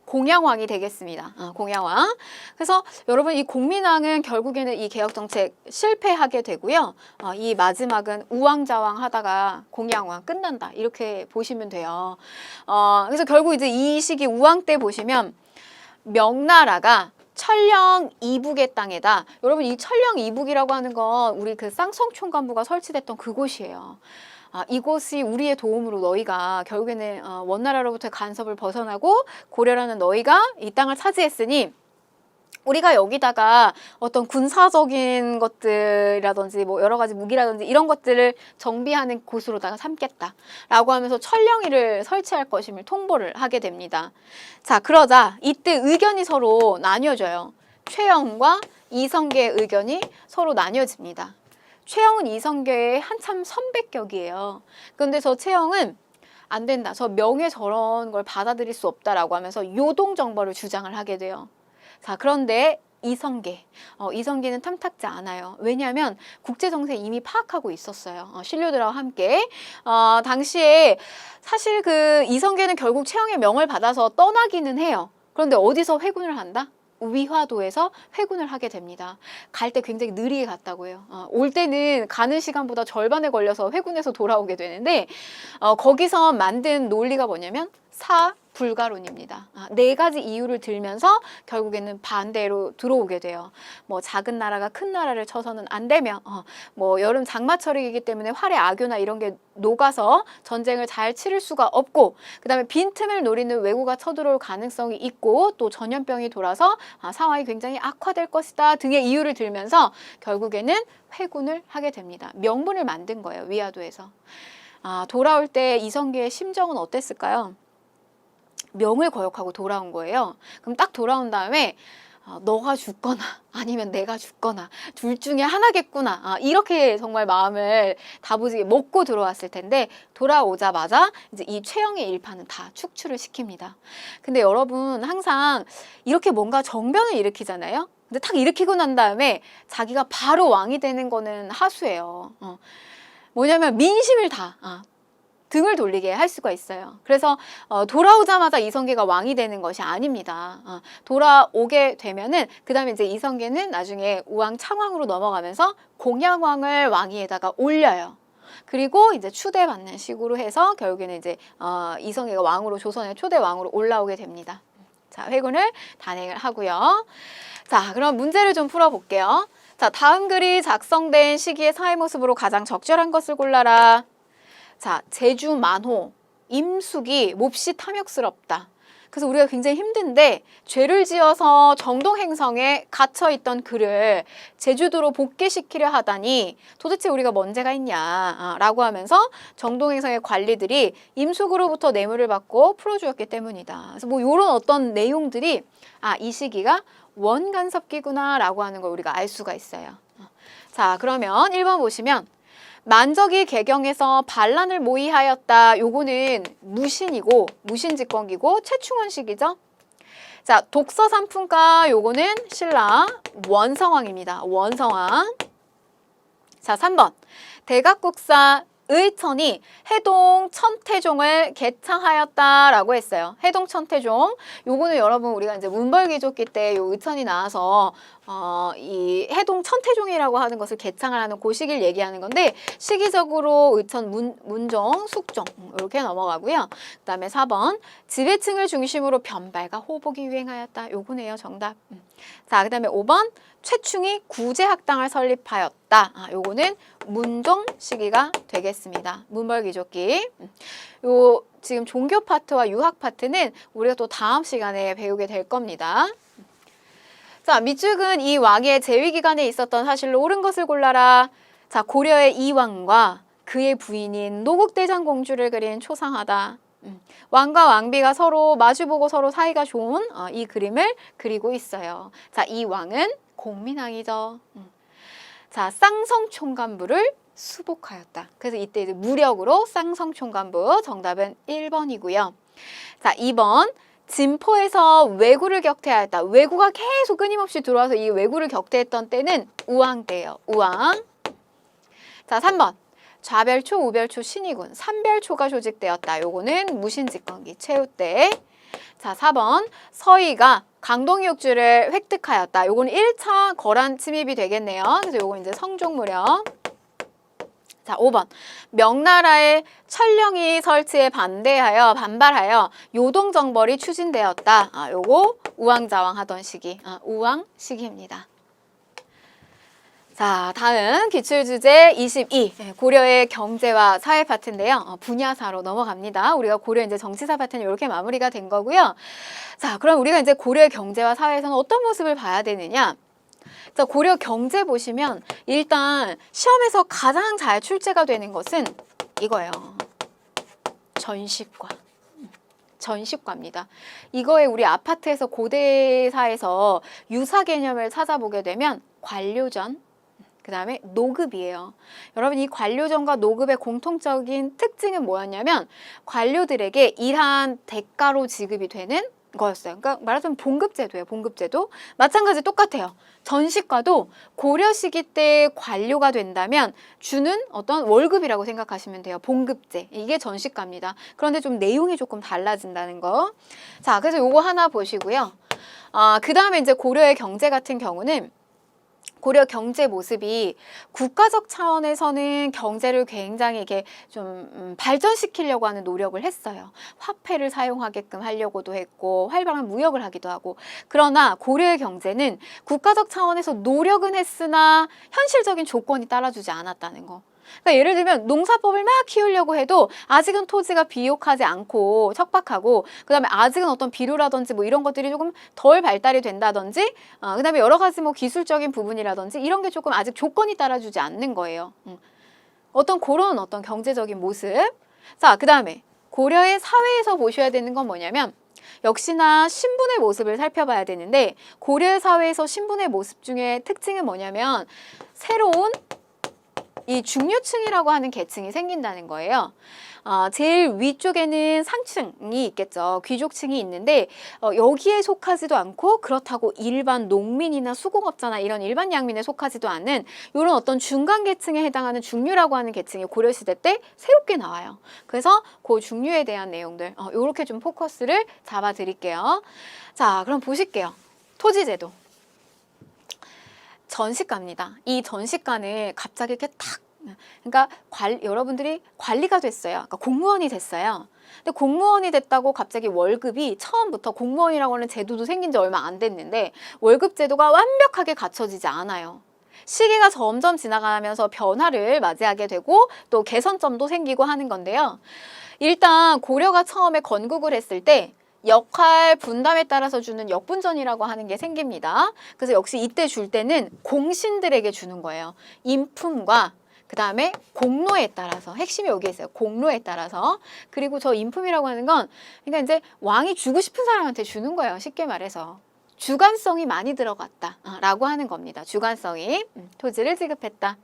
공양왕이 되겠습니다. 공양왕. 그래서 여러분, 이 공민왕은 결국에는 이 개혁정책 실패하게 되고요. 이 마지막은 우왕좌왕 하다가 공양왕 끝난다, 이렇게 보시면 돼요. 그래서 결국 이제 이 시기 우왕 때 보시면 명나라가 천령 이북의 땅에다, 여러분 이 천령 이북이라고 하는 건 우리 그 쌍성총관부가 설치됐던 그곳이에요. 이곳이 우리의 도움으로 너희가 결국에는 원나라로부터 간섭을 벗어나고 고려라는 너희가 이 땅을 차지했으니 우리가 여기다가 어떤 군사적인 것들이라든지 뭐 여러 가지 무기라든지 이런 것들을 정비하는 곳으로다가 삼겠다라고 하면서 천령이를 설치할 것임을 통보를 하게 됩니다. 자, 그러자 이때 의견이 서로 나뉘어져요. 최영과 이성계의 의견이 서로 나뉘어집니다. 최영은 이성계의 한참 선배격이에요. 그런데 저 최영은 안 된다, 저 명예 저런 걸 받아들일 수 없다라고 하면서 요동정벌을 주장을 하게 돼요. 자, 그런데 이성계는 탐탁지 않아요. 왜냐하면 국제정세 이미 파악하고 있었어요. 신료들하고 함께. 당시에 사실 그 이성계는 결국 최영의 명을 받아서 떠나기는 해요. 그런데 어디서 회군을 한다? 위화도에서 회군을 하게 됩니다. 갈 때 굉장히 느리게 갔다고 해요. 올 때는 가는 시간보다 절반에 걸려서 회군에서 돌아오게 되는데, 거기서 만든 논리가 뭐냐면 사불가론입니다. 네 가지 이유를 들면서 결국에는 반대로 들어오게 돼요. 뭐 작은 나라가 큰 나라를 쳐서는 안 되며, 뭐 여름 장마철이기 때문에 활의 악효나 이런 게 녹아서 전쟁을 잘 치를 수가 없고, 그 다음에 빈틈을 노리는 왜구가 쳐들어올 가능성이 있고, 또 전염병이 돌아서 상황이 굉장히 악화될 것이다 등의 이유를 들면서 결국에는 회군을 하게 됩니다. 명분을 만든 거예요, 위화도에서. 돌아올 때 이성계의 심정은 어땠을까요? 명을 거역하고 돌아온 거예요. 그럼 딱 돌아온 다음에 너가 죽거나 아니면 내가 죽거나 둘 중에 하나겠구나, 이렇게 정말 마음을 다부지게 먹고 들어왔을 텐데, 돌아오자마자 이제 이 최영의 일파는 다 축출을 시킵니다. 근데 여러분, 항상 이렇게 뭔가 정변을 일으키잖아요. 근데 딱 일으키고 난 다음에 자기가 바로 왕이 되는 거는 하수예요. 뭐냐면 민심을 다 등을 돌리게 할 수가 있어요. 그래서 돌아오자마자 이성계가 왕이 되는 것이 아닙니다. 돌아오게 되면은 그 다음에 이제 이성계는 나중에 우왕 창왕으로 넘어가면서 공양왕을 왕위에다가 올려요. 그리고 이제 추대받는 식으로 해서 결국에는 이제 이성계가 왕으로, 조선의 초대 왕으로 올라오게 됩니다. 자, 회군을 단행을 하고요. 자, 그럼 문제를 좀 풀어볼게요. 자, 다음 글이 작성된 시기의 사회 모습으로 가장 적절한 것을 골라라. 자, 제주 만호, 임숙이 몹시 탐욕스럽다. 그래서 우리가 굉장히 힘든데 죄를 지어서 정동행성에 갇혀있던 그를 제주도로 복귀시키려 하다니 도대체 우리가 뭔 죄가 있냐 라고 하면서 정동행성의 관리들이 임숙으로부터 뇌물을 받고 풀어주었기 때문이다. 그래서 뭐 이런 어떤 내용들이 이 시기가 원간섭기구나 라고 하는 걸 우리가 알 수가 있어요. 자, 그러면 1번 보시면 만적이 개경에서 반란을 모의하였다. 요거는 무신이고 무신직권기고 최충원식이죠. 자, 독서삼풍가 요거는 신라 원성왕입니다. 원성왕. 자, 3번. 대각국사 의천이 해동 천태종을 개창하였다라고 했어요. 해동 천태종. 요거는 여러분 우리가 이제 문벌귀족기 때 요 의천이 나와서 이 해동 천태종이라고 하는 것을 개창을 하는 그 시기를 얘기하는 건데 시기적으로 의천 문종, 숙종 이렇게 넘어가고요. 그다음에 4번. 지배층을 중심으로 변발과 호복이 유행하였다. 요거네요. 정답. 자, 그다음에 5번. 최충이 구제학당을 설립하였다. 요거는 문종 시기가 되겠습니다. 문벌귀족기. 요 지금 종교 파트와 유학 파트는 우리가 또 다음 시간에 배우게 될 겁니다. 자, 밑줄은 이 왕의 재위 기간에 있었던 사실로 옳은 것을 골라라. 자, 고려의 이왕과 그의 부인인 노국대장공주를 그린 초상화다. 왕과 왕비가 서로 마주보고 서로 사이가 좋은 이 그림을 그리고 있어요. 자, 이 왕은 공민왕이죠. 자, 쌍성총관부를 수복하였다. 그래서 이때 이제 무력으로 쌍성총관부 정답은 1번이고요. 자, 2번. 진포에서 왜구를 격퇴하였다. 왜구가 계속 끊임없이 들어와서 이 왜구를 격퇴했던 때는 우왕 때예요. 우왕. 자, 3번. 좌별초, 우별초, 신의군, 삼별초가 조직되었다. 요거는 무신집권기 최후 때. 자, 4번. 서희가 강동육주를 획득하였다. 요거는 1차 거란 침입이 되겠네요. 그래서 요거 이제 성종무렵. 자, 5번. 명나라의 천령이 설치에 반발하여 요동정벌이 추진되었다. 요거 우왕좌왕 하던 시기, 우왕 시기입니다. 자, 다음 기출주제 22. 고려의 경제와 사회 파트인데요. 분야사로 넘어갑니다. 우리가 고려 이제 정치사 파트는 이렇게 마무리가 된 거고요. 자, 그럼 우리가 이제 고려의 경제와 사회에서는 어떤 모습을 봐야 되느냐? 자, 고려 경제 보시면 일단 시험에서 가장 잘 출제가 되는 것은 이거예요. 전시과. 전시과입니다. 이거에 우리 아파트에서 고대사에서 유사 개념을 찾아보게 되면 관료전, 그 다음에 노급이에요. 여러분, 이 관료전과 노급의 공통적인 특징은 뭐였냐면 관료들에게 일한 대가로 지급이 되는 거였어요. 그러니까 말하자면 봉급제도예요. 봉급제도. 마찬가지 똑같아요. 전시과도 고려 시기 때 관료가 된다면 주는 어떤 월급이라고 생각하시면 돼요. 봉급제. 이게 전시과입니다. 그런데 좀 내용이 조금 달라진다는 거. 자, 그래서 요거 하나 보시고요. 그 다음에 이제 고려의 경제 같은 경우는 고려 경제 모습이 국가적 차원에서는 경제를 굉장히 이렇게 좀 발전시키려고 하는 노력을 했어요. 화폐를 사용하게끔 하려고도 했고 활발한 무역을 하기도 하고. 그러나 고려의 경제는 국가적 차원에서 노력은 했으나 현실적인 조건이 따라주지 않았다는 거. 그러니까 예를 들면 농사법을 막 키우려고 해도 아직은 토지가 비옥하지 않고 척박하고, 그 다음에 아직은 어떤 비료라든지 뭐 이런 것들이 조금 덜 발달이 된다든지, 그 다음에 여러 가지 뭐 기술적인 부분이라든지 이런 게 조금 아직 조건이 따라주지 않는 거예요. 어떤 그런 어떤 경제적인 모습. 자, 그 다음에 고려의 사회에서 보셔야 되는 건 뭐냐면 역시나 신분의 모습을 살펴봐야 되는데, 고려 사회에서 신분의 모습 중에 특징은 뭐냐면 새로운 이 중류층이라고 하는 계층이 생긴다는 거예요. 제일 위쪽에는 상층이 있겠죠. 귀족층이 있는데 여기에 속하지도 않고, 그렇다고 일반 농민이나 수공업자나 이런 일반 양민에 속하지도 않는 이런 어떤 중간 계층에 해당하는 중류라고 하는 계층이 고려시대 때 새롭게 나와요. 그래서 그 중류에 대한 내용들 이렇게 좀 포커스를 잡아 드릴게요. 자, 그럼 보실게요. 토지제도. 전시과입니다. 이 전시과는 갑자기 이렇게 탁, 그러니까 여러분들이 관리가 됐어요. 그러니까 공무원이 됐어요. 근데 공무원이 됐다고 갑자기 월급이 처음부터, 공무원이라고 하는 제도도 생긴 지 얼마 안 됐는데 월급 제도가 완벽하게 갖춰지지 않아요. 시기가 점점 지나가면서 변화를 맞이하게 되고 또 개선점도 생기고 하는 건데요. 일단 고려가 처음에 건국을 했을 때 역할 분담에 따라서 주는 역분전이라고 하는 게 생깁니다. 그래서 역시 이때 줄 때는 공신들에게 주는 거예요. 인품과 그 다음에 공로에 따라서, 핵심이 여기 있어요. 공로에 따라서. 그리고 저 인품이라고 하는 건 그러니까 이제 왕이 주고 싶은 사람한테 주는 거예요. 쉽게 말해서. 주관성이 많이 들어갔다 라고 하는 겁니다. 주관성이. 토지를 지급했다.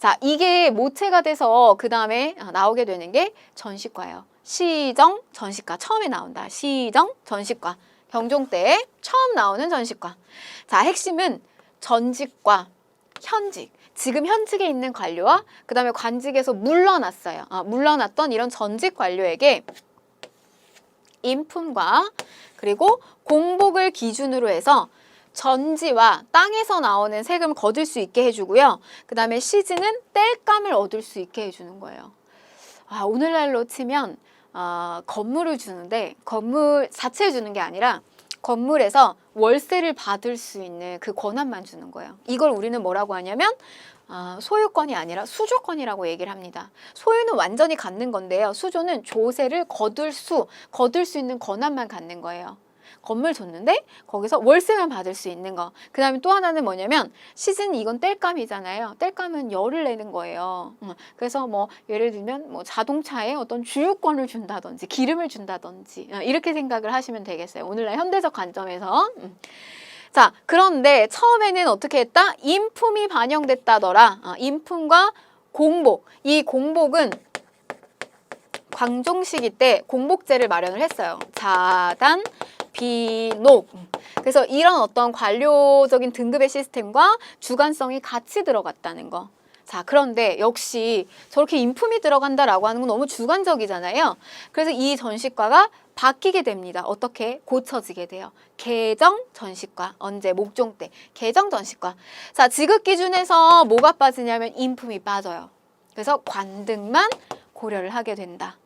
자, 이게 모체가 돼서 그 다음에 나오게 되는 게 전시과예요. 시정, 전시과. 처음에 나온다. 시정, 전시과. 경종 때 처음 나오는 전시과. 자, 핵심은 전직과 현직. 지금 현직에 있는 관료와 그 다음에 관직에서 물러났어요. 물러났던 이런 전직 관료에게 인품과 그리고 공복을 기준으로 해서 전지와 땅에서 나오는 세금을 거둘 수 있게 해주고요. 그 다음에 시지는 땔감을 얻을 수 있게 해주는 거예요. 오늘날로 치면 건물을 주는데 건물 자체를 주는 게 아니라 건물에서 월세를 받을 수 있는 그 권한만 주는 거예요. 이걸 우리는 뭐라고 하냐면 소유권이 아니라 수조권이라고 얘기를 합니다. 소유는 완전히 갖는 건데요. 수조는 조세를 거둘 수 있는 권한만 갖는 거예요. 건물 줬는데 거기서 월세만 받을 수 있는 거. 그 다음에 또 하나는 뭐냐면 시즌 이건 땔감이잖아요. 땔감은 열을 내는 거예요. 그래서 뭐 예를 들면 뭐 자동차에 어떤 주유권을 준다든지 기름을 준다든지 이렇게 생각을 하시면 되겠어요. 오늘날 현대적 관점에서. 자, 그런데 처음에는 어떻게 했다? 인품이 반영됐다더라. 인품과 공복. 이 공복은 광종 시기 때 공복제를 마련을 했어요. 자단, 비녹. 그래서 이런 어떤 관료적인 등급의 시스템과 주관성이 같이 들어갔다는 거. 자, 그런데 역시 저렇게 인품이 들어간다라고 하는 건 너무 주관적이잖아요. 그래서 이 전시과가 바뀌게 됩니다. 어떻게? 고쳐지게 돼요. 개정 전시과. 언제? 목종 때. 개정 전시과. 자, 지급 기준에서 뭐가 빠지냐면 인품이 빠져요. 그래서 관등만 고려를 하게 된다.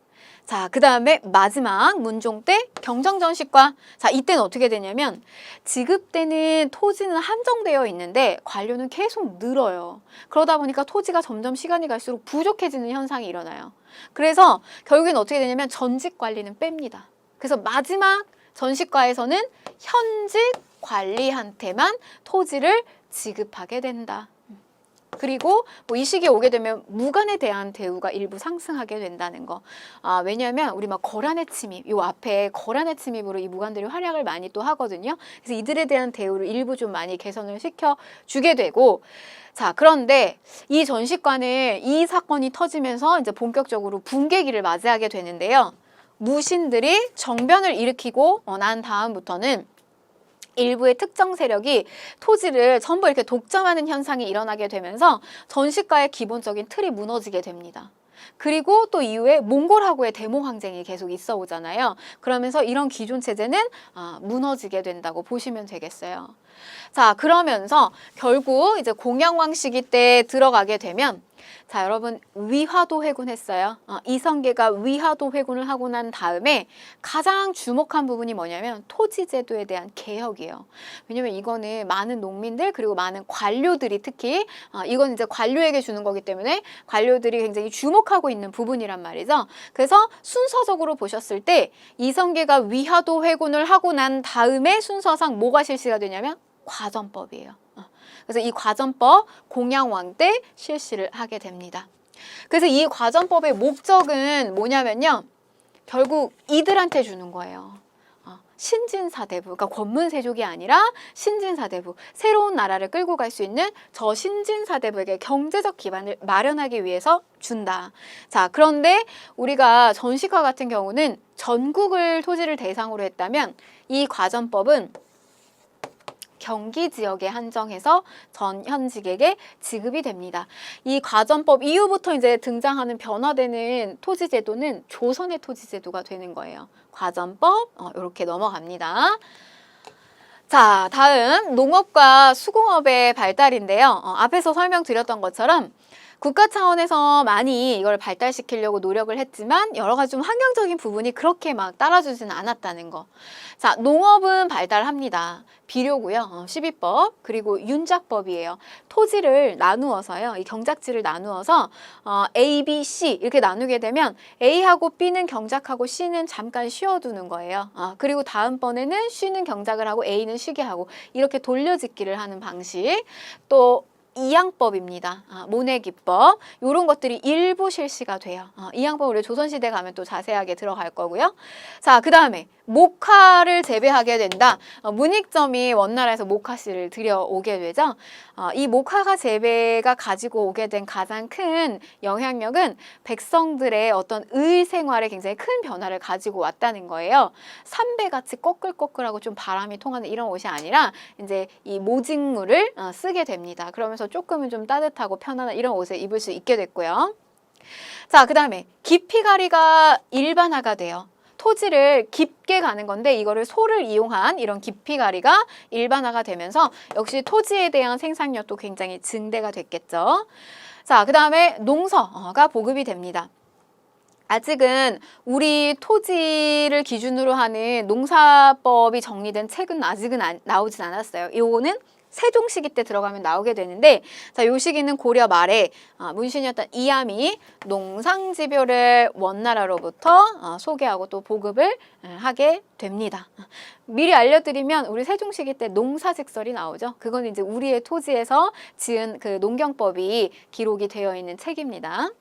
자, 그 다음에 마지막 문종 때 경정전시과. 자, 이때는 어떻게 되냐면 지급 때는 토지는 한정되어 있는데 관료는 계속 늘어요. 그러다 보니까 토지가 점점 시간이 갈수록 부족해지는 현상이 일어나요. 그래서 결국엔 어떻게 되냐면 전직 관리는 뺍니다. 그래서 마지막 전시과에서는 현직 관리한테만 토지를 지급하게 된다. 그리고 뭐 이 시기에 오게 되면 무관에 대한 대우가 일부 상승하게 된다는 거. 왜냐하면 우리 막 거란의 침입, 요 앞에 거란의 침입으로 이 무관들이 활약을 많이 또 하거든요. 그래서 이들에 대한 대우를 일부 좀 많이 개선을 시켜주게 되고, 자, 그런데 이 전시과는 이 사건이 터지면서 이제 본격적으로 붕괴기를 맞이하게 되는데요. 무신들이 정변을 일으키고 난 다음부터는 일부의 특정 세력이 토지를 전부 이렇게 독점하는 현상이 일어나게 되면서 전시과의 기본적인 틀이 무너지게 됩니다. 그리고 또 이후에 몽골하고의 대몽 항쟁이 계속 있어 오잖아요. 그러면서 이런 기존 체제는 무너지게 된다고 보시면 되겠어요. 자, 그러면서 결국 이제 공양왕 시기 때 들어가게 되면 자, 여러분 위화도 회군했어요. 이성계가 위화도 회군을 하고 난 다음에 가장 주목한 부분이 뭐냐면 토지제도에 대한 개혁이에요. 왜냐면 이거는 많은 농민들 그리고 많은 관료들이 특히 이건 이제 관료에게 주는 거기 때문에 관료들이 굉장히 주목하고 있는 부분이란 말이죠. 그래서 순서적으로 보셨을 때 이성계가 위화도 회군을 하고 난 다음에 순서상 뭐가 실시가 되냐면 과전법이에요. 그래서 이 과전법 공양왕 때 실시를 하게 됩니다. 그래서 이 과전법의 목적은 뭐냐면요. 결국 이들한테 주는 거예요. 신진사대부, 그러니까 권문세족이 아니라 신진사대부, 새로운 나라를 끌고 갈 수 있는 저 신진사대부에게 경제적 기반을 마련하기 위해서 준다. 자, 그런데 우리가 전시과 같은 경우는 전국을 토지를 대상으로 했다면 이 과전법은 경기 지역에 한정해서 전 현직에게 지급이 됩니다. 이 과전법 이후부터 이제 등장하는 변화되는 토지제도는 조선의 토지제도가 되는 거예요. 과전법 이렇게 넘어갑니다. 자, 다음 농업과 수공업의 발달인데요. 앞에서 설명드렸던 것처럼 국가 차원에서 많이 이걸 발달시키려고 노력을 했지만 여러 가지 좀 환경적인 부분이 그렇게 막 따라주지는 않았다는 거. 자, 농업은 발달합니다. 비료고요. 12법 그리고 윤작법이에요. 토지를 나누어서요. 이 경작지를 나누어서 A, B, C 이렇게 나누게 되면 A하고 B는 경작하고 C는 잠깐 쉬어두는 거예요. 그리고 다음번에는 C는 경작을 하고 A는 쉬게 하고 이렇게 돌려짓기를 하는 방식. 또 이양법입니다. 모내기법 이런 것들이 일부 실시가 돼요. 이양법 우리 조선시대 가면 또 자세하게 들어갈 거고요. 자, 그 다음에 목화를 재배하게 된다. 문익점이 원나라에서 목화씨를 들여오게 되죠. 이 목화가 재배가 가지고 오게 된 가장 큰 영향력은 백성들의 어떤 의 생활에 굉장히 큰 변화를 가지고 왔다는 거예요. 삼배같이 꺼끌꺼끌하고 좀 바람이 통하는 이런 옷이 아니라 이제 이 모직물을 쓰게 됩니다. 그러면서 조금은 좀 따뜻하고 편안한 이런 옷을 입을 수 있게 됐고요. 자, 그 다음에 깊이가리가 일반화가 돼요. 토지를 깊게 가는 건데 이거를 소를 이용한 이런 깊이가리가 일반화가 되면서 역시 토지에 대한 생산력도 굉장히 증대가 됐겠죠. 자, 그 다음에 농서가 보급이 됩니다. 아직은 우리 토지를 기준으로 하는 농사법이 정리된 책은 아직은 나오진 않았어요. 요거는 세종 시기 때 들어가면 나오게 되는데, 자, 요 시기는 고려 말에 문신이었던 이함이 농상지표를 원나라로부터 소개하고 또 보급을 하게 됩니다. 미리 알려드리면 우리 세종 시기 때 농사직설이 나오죠. 그건 이제 우리의 토지에서 지은 그 농경법이 기록이 되어 있는 책입니다.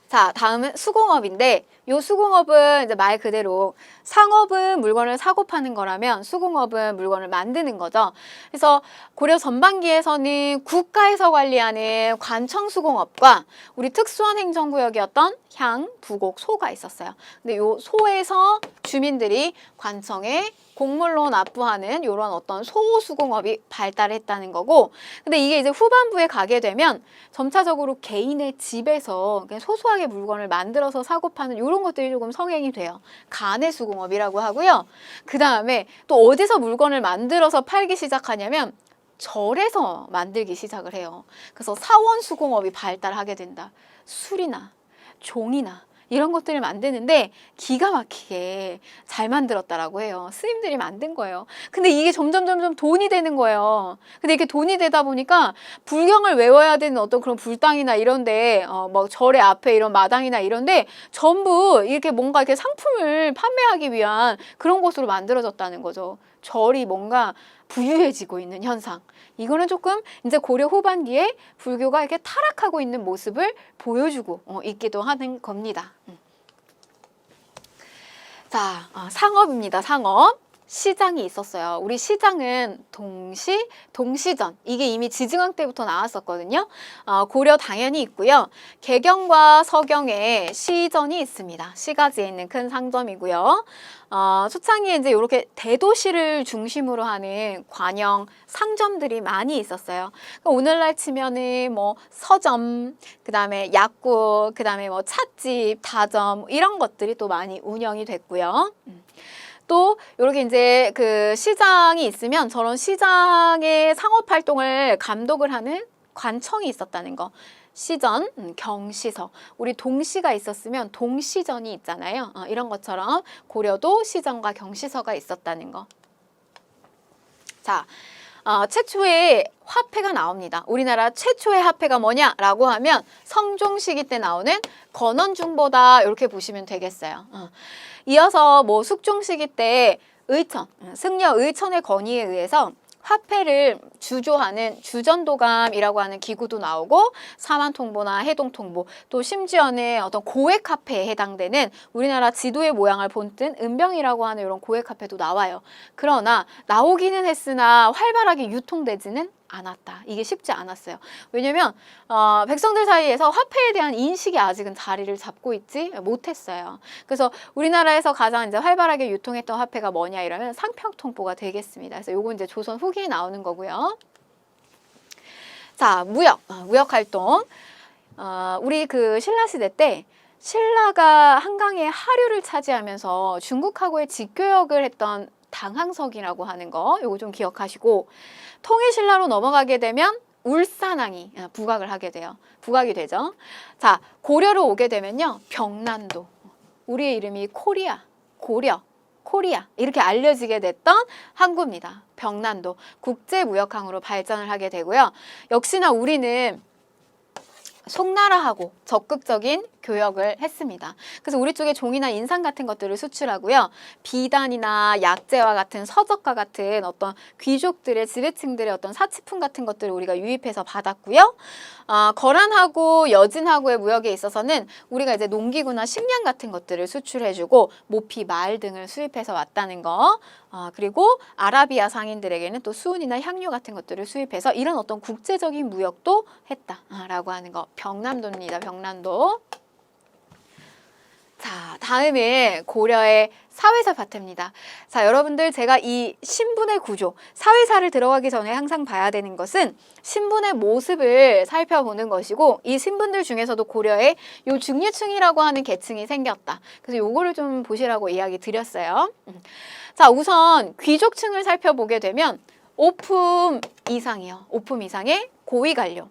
자, 다음은 수공업인데 요 수공업은 이제 말 그대로 상업은 물건을 사고 파는 거라면 수공업은 물건을 만드는 거죠. 그래서 고려 전반기에서는 국가에서 관리하는 관청수공업과 우리 특수한 행정구역이었던 향, 부곡, 소가 있었어요. 근데 요 소에서 주민들이 관청에 곡물로 납부하는 이런 어떤 소수공업이 발달했다는 거고, 근데 이게 이제 후반부에 가게 되면 점차적으로 개인의 집에서 그냥 소소하게 물건을 만들어서 사고 파는 이런 것들이 조금 성행이 돼요. 가내수공업이라고 하고요. 그 다음에 또 어디서 물건을 만들어서 팔기 시작하냐면 절에서 만들기 시작을 해요. 그래서 사원수공업이 발달하게 된다. 술이나 종이나 이런 것들을 만드는데 기가 막히게 잘 만들었다라고 해요. 스님들이 만든 거예요. 근데 이게 점점 돈이 되는 거예요. 근데 이렇게 돈이 되다 보니까 불경을 외워야 되는 어떤 그런 불당이나 이런데 뭐 절의 앞에 이런 마당이나 이런데 전부 이렇게 뭔가 이렇게 상품을 판매하기 위한 그런 곳으로 만들어졌다는 거죠. 절이 뭔가 부유해지고 있는 현상. 이거는 조금 이제 고려 후반기에 불교가 이렇게 타락하고 있는 모습을 보여주고 있기도 하는 겁니다. 자, 상업입니다. 상업. 시장이 있었어요. 우리 시장은 동시전. 이게 이미 지증왕 때부터 나왔었거든요. 고려 당연히 있고요. 개경과 서경에 시전이 있습니다. 시가지에 있는 큰 상점이고요. 초창기에 이제 이렇게 대도시를 중심으로 하는 관영 상점들이 많이 있었어요. 그러니까 오늘날 치면은 뭐 서점, 그 다음에 약국, 그 다음에 뭐 찻집, 다점 이런 것들이 또 많이 운영이 됐고요. 또 이렇게 이제 그 시장이 있으면 저런 시장의 상업 활동을 감독을 하는 관청이 있었다는 거. 시전, 경시서. 우리 동시가 있었으면 동시전이 있잖아요. 이런 것처럼 고려도 시전과 경시서가 있었다는 거. 자, 최초의 화폐가 나옵니다. 우리나라 최초의 화폐가 뭐냐라고 하면 성종 시기 때 나오는 건원중보다 이렇게 보시면 되겠어요. 이어서 뭐 숙종 시기 때 의천, 승려 의천의 건의에 의해서 화폐를 주조하는 주전도감이라고 하는 기구도 나오고 사만통보나 해동통보 또 심지어는 어떤 고액 화폐에 해당되는 우리나라 지도의 모양을 본뜬 은병이라고 하는 이런 고액 화폐도 나와요. 그러나 나오기는 했으나 활발하게 유통되지는 않았다. 이게 쉽지 않았어요. 왜냐면 백성들 사이에서 화폐에 대한 인식이 아직은 자리를 잡고 있지 못했어요. 그래서 우리나라에서 가장 이제 활발하게 유통했던 화폐가 뭐냐 이러면 상평통보가 되겠습니다. 그래서 요건 이제 조선 후기에 나오는 거고요. 자, 무역 활동. 우리 그 신라 시대 때 신라가 한강의 하류를 차지하면서 중국하고의 직교역을 했던 당항석이라고 하는 거 요거 좀 기억하시고, 통일신라로 넘어가게 되면 울산항이 부각을 하게 돼요. 부각이 되죠. 자, 고려로 오게 되면요. 병난도. 우리의 이름이 코리아, 고려, 코리아 이렇게 알려지게 됐던 항구입니다. 병난도. 국제무역항으로 발전을 하게 되고요. 역시나 우리는 송나라하고 적극적인 교역을 했습니다. 그래서 우리 쪽에 종이나 인상 같은 것들을 수출하고요. 비단이나 약재와 같은 서적과 같은 어떤 귀족들의 지배층들의 어떤 사치품 같은 것들을 우리가 유입해서 받았고요. 거란하고 여진하고의 무역에 있어서는 우리가 이제 농기구나 식량 같은 것들을 수출해주고 모피, 마을 등을 수입해서 왔다는 거. 그리고 아라비아 상인들에게는 또 수은이나 향료 같은 것들을 수입해서 이런 어떤 국제적인 무역도 했다라고 하는 거. 병남도입니다. 병남도. 자, 다음은 고려의 사회사 파트입니다. 자, 여러분들 제가 이 신분의 구조, 사회사를 들어가기 전에 항상 봐야 되는 것은 신분의 모습을 살펴보는 것이고 이 신분들 중에서도 고려에 요 중류층이라고 하는 계층이 생겼다. 그래서 요거를 좀 보시라고 이야기 드렸어요. 자, 우선 귀족층을 살펴보게 되면 오품 이상이요. 오품 이상의 고위 관료.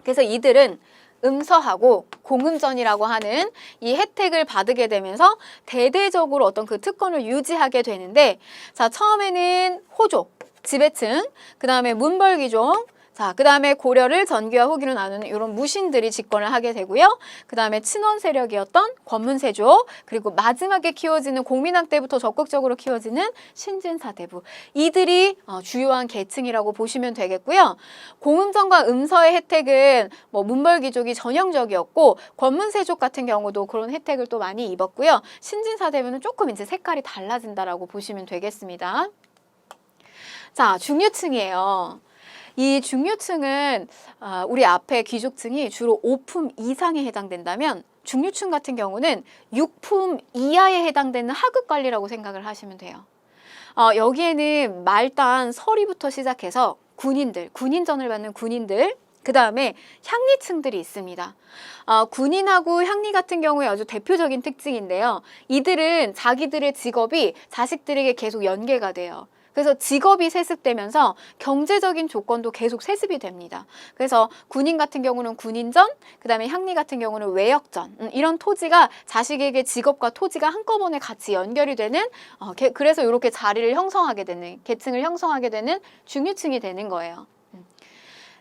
그래서 이들은 음서하고 공음전이라고 하는 이 혜택을 받게 되면서 대대적으로 어떤 그 특권을 유지하게 되는데 자, 처음에는 호족, 지배층, 그 다음에 문벌귀족, 자, 그 다음에 고려를 전기와 후기로 나누는 이런 무신들이 집권을 하게 되고요. 그 다음에 친원 세력이었던 권문세족, 그리고 마지막에 키워지는 공민왕 때부터 적극적으로 키워지는 신진사대부. 이들이 주요한 계층이라고 보시면 되겠고요. 공음전과 음서의 혜택은 뭐 문벌귀족이 전형적이었고 권문세족 같은 경우도 그런 혜택을 또 많이 입었고요. 신진사대부는 조금 이제 색깔이 달라진다라고 보시면 되겠습니다. 자, 중류층이에요. 이 중류층은 우리 앞에 귀족층이 주로 5품 이상에 해당된다면 중류층 같은 경우는 6품 이하에 해당되는 하급 관리라고 생각을 하시면 돼요. 여기에는 말단, 서리부터 시작해서 군인들, 군인전을 받는 군인들, 그 다음에 향리층들이 있습니다. 군인하고 향리 같은 경우에 아주 대표적인 특징인데요. 이들은 자기들의 직업이 자식들에게 계속 연계가 돼요. 그래서 직업이 세습되면서 경제적인 조건도 계속 세습이 됩니다. 그래서 군인 같은 경우는 군인전, 그 다음에 향리 같은 경우는 외역전, 이런 토지가 자식에게 직업과 토지가 한꺼번에 같이 연결이 되는 그래서 이렇게 자리를 형성하게 되는, 계층을 형성하게 되는 중류층이 되는 거예요.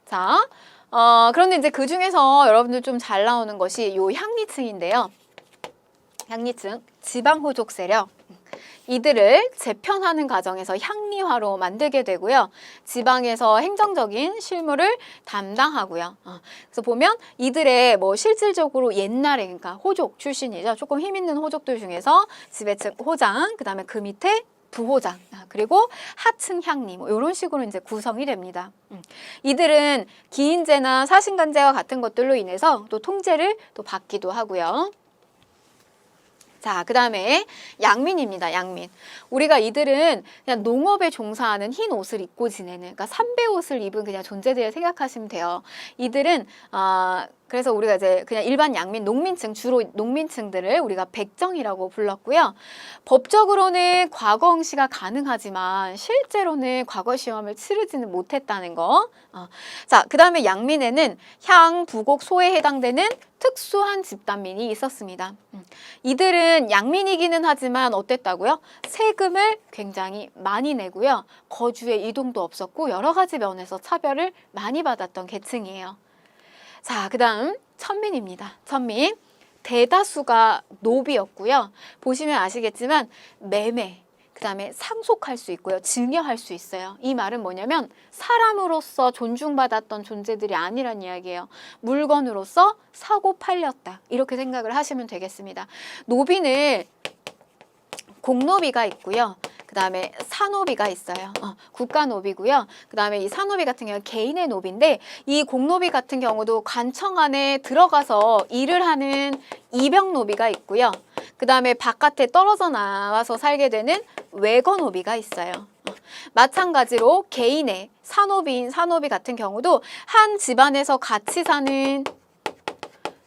자, 그런데 이제 그 중에서 여러분들 좀 잘 나오는 것이 요 향리층인데요. 향리층, 지방호족 세력. 이들을 재편하는 과정에서 향리화로 만들게 되고요. 지방에서 행정적인 실무를 담당하고요. 그래서 보면 이들의 뭐 실질적으로 옛날에 그러니까 호족 출신이죠. 조금 힘 있는 호족들 중에서 지배층 호장, 그 다음에 그 밑에 부호장, 그리고 하층 향리 뭐 이런 식으로 이제 구성이 됩니다. 이들은 기인제나 사신간제와 같은 것들로 인해서 또 통제를 또 받기도 하고요. 자, 그 다음에 양민입니다. 양민. 우리가 이들은 그냥 농업에 종사하는 흰 옷을 입고 지내는, 그러니까 삼배 옷을 입은 그냥 존재들 생각하시면 돼요. 이들은 그래서 우리가 이제 그냥 일반 양민, 농민층, 주로 농민층들을 우리가 백정이라고 불렀고요. 법적으로는 과거응시가 가능하지만 실제로는 과거 시험을 치르지는 못했다는 거. 자, 그 다음에 양민에는 향, 부곡, 소에 해당되는 특수한 집단민이 있었습니다. 이들은 양민이기는 하지만 어땠다고요? 세금을 굉장히 많이 내고요. 거주의 이동도 없었고 여러 가지 면에서 차별을 많이 받았던 계층이에요. 자, 그 다음 천민입니다. 천민. 대다수가 노비였고요. 보시면 아시겠지만 매매, 그 다음에 상속할 수 있고요. 증여할 수 있어요. 이 말은 뭐냐면 사람으로서 존중받았던 존재들이 아니란 이야기예요. 물건으로서 사고 팔렸다. 이렇게 생각을 하시면 되겠습니다. 노비는 공노비가 있고요. 그 다음에 사노비가 있어요. 국가노비고요. 그 다음에 이 사노비 같은 경우는 개인의 노비인데 이 공노비 같은 경우도 관청 안에 들어가서 일을 하는 이병노비가 있고요. 그 다음에 바깥에 떨어져 나와서 살게 되는 외거노비가 있어요. 마찬가지로 개인의 사노비인 사노비 같은 경우도 한 집안에서 같이 사는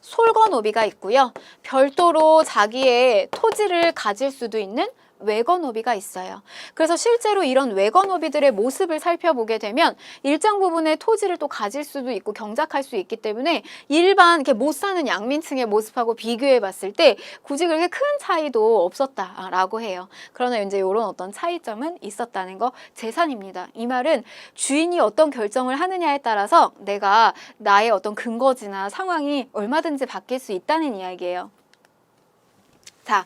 솔거노비가 있고요. 별도로 자기의 토지를 가질 수도 있는 외건오비가 있어요. 그래서 실제로 이런 외건오비들의 모습을 살펴보게 되면 일정 부분의 토지를 또 가질 수도 있고 경작할 수 있기 때문에 일반 이렇게 못 사는 양민층의 모습하고 비교해 봤을 때 굳이 그렇게 큰 차이도 없었다라고 해요. 그러나 이제 이런 어떤 차이점은 있었다는 거, 재산입니다. 이 말은 주인이 어떤 결정을 하느냐에 따라서 내가 나의 어떤 근거지나 상황이 얼마든지 바뀔 수 있다는 이야기예요. 자,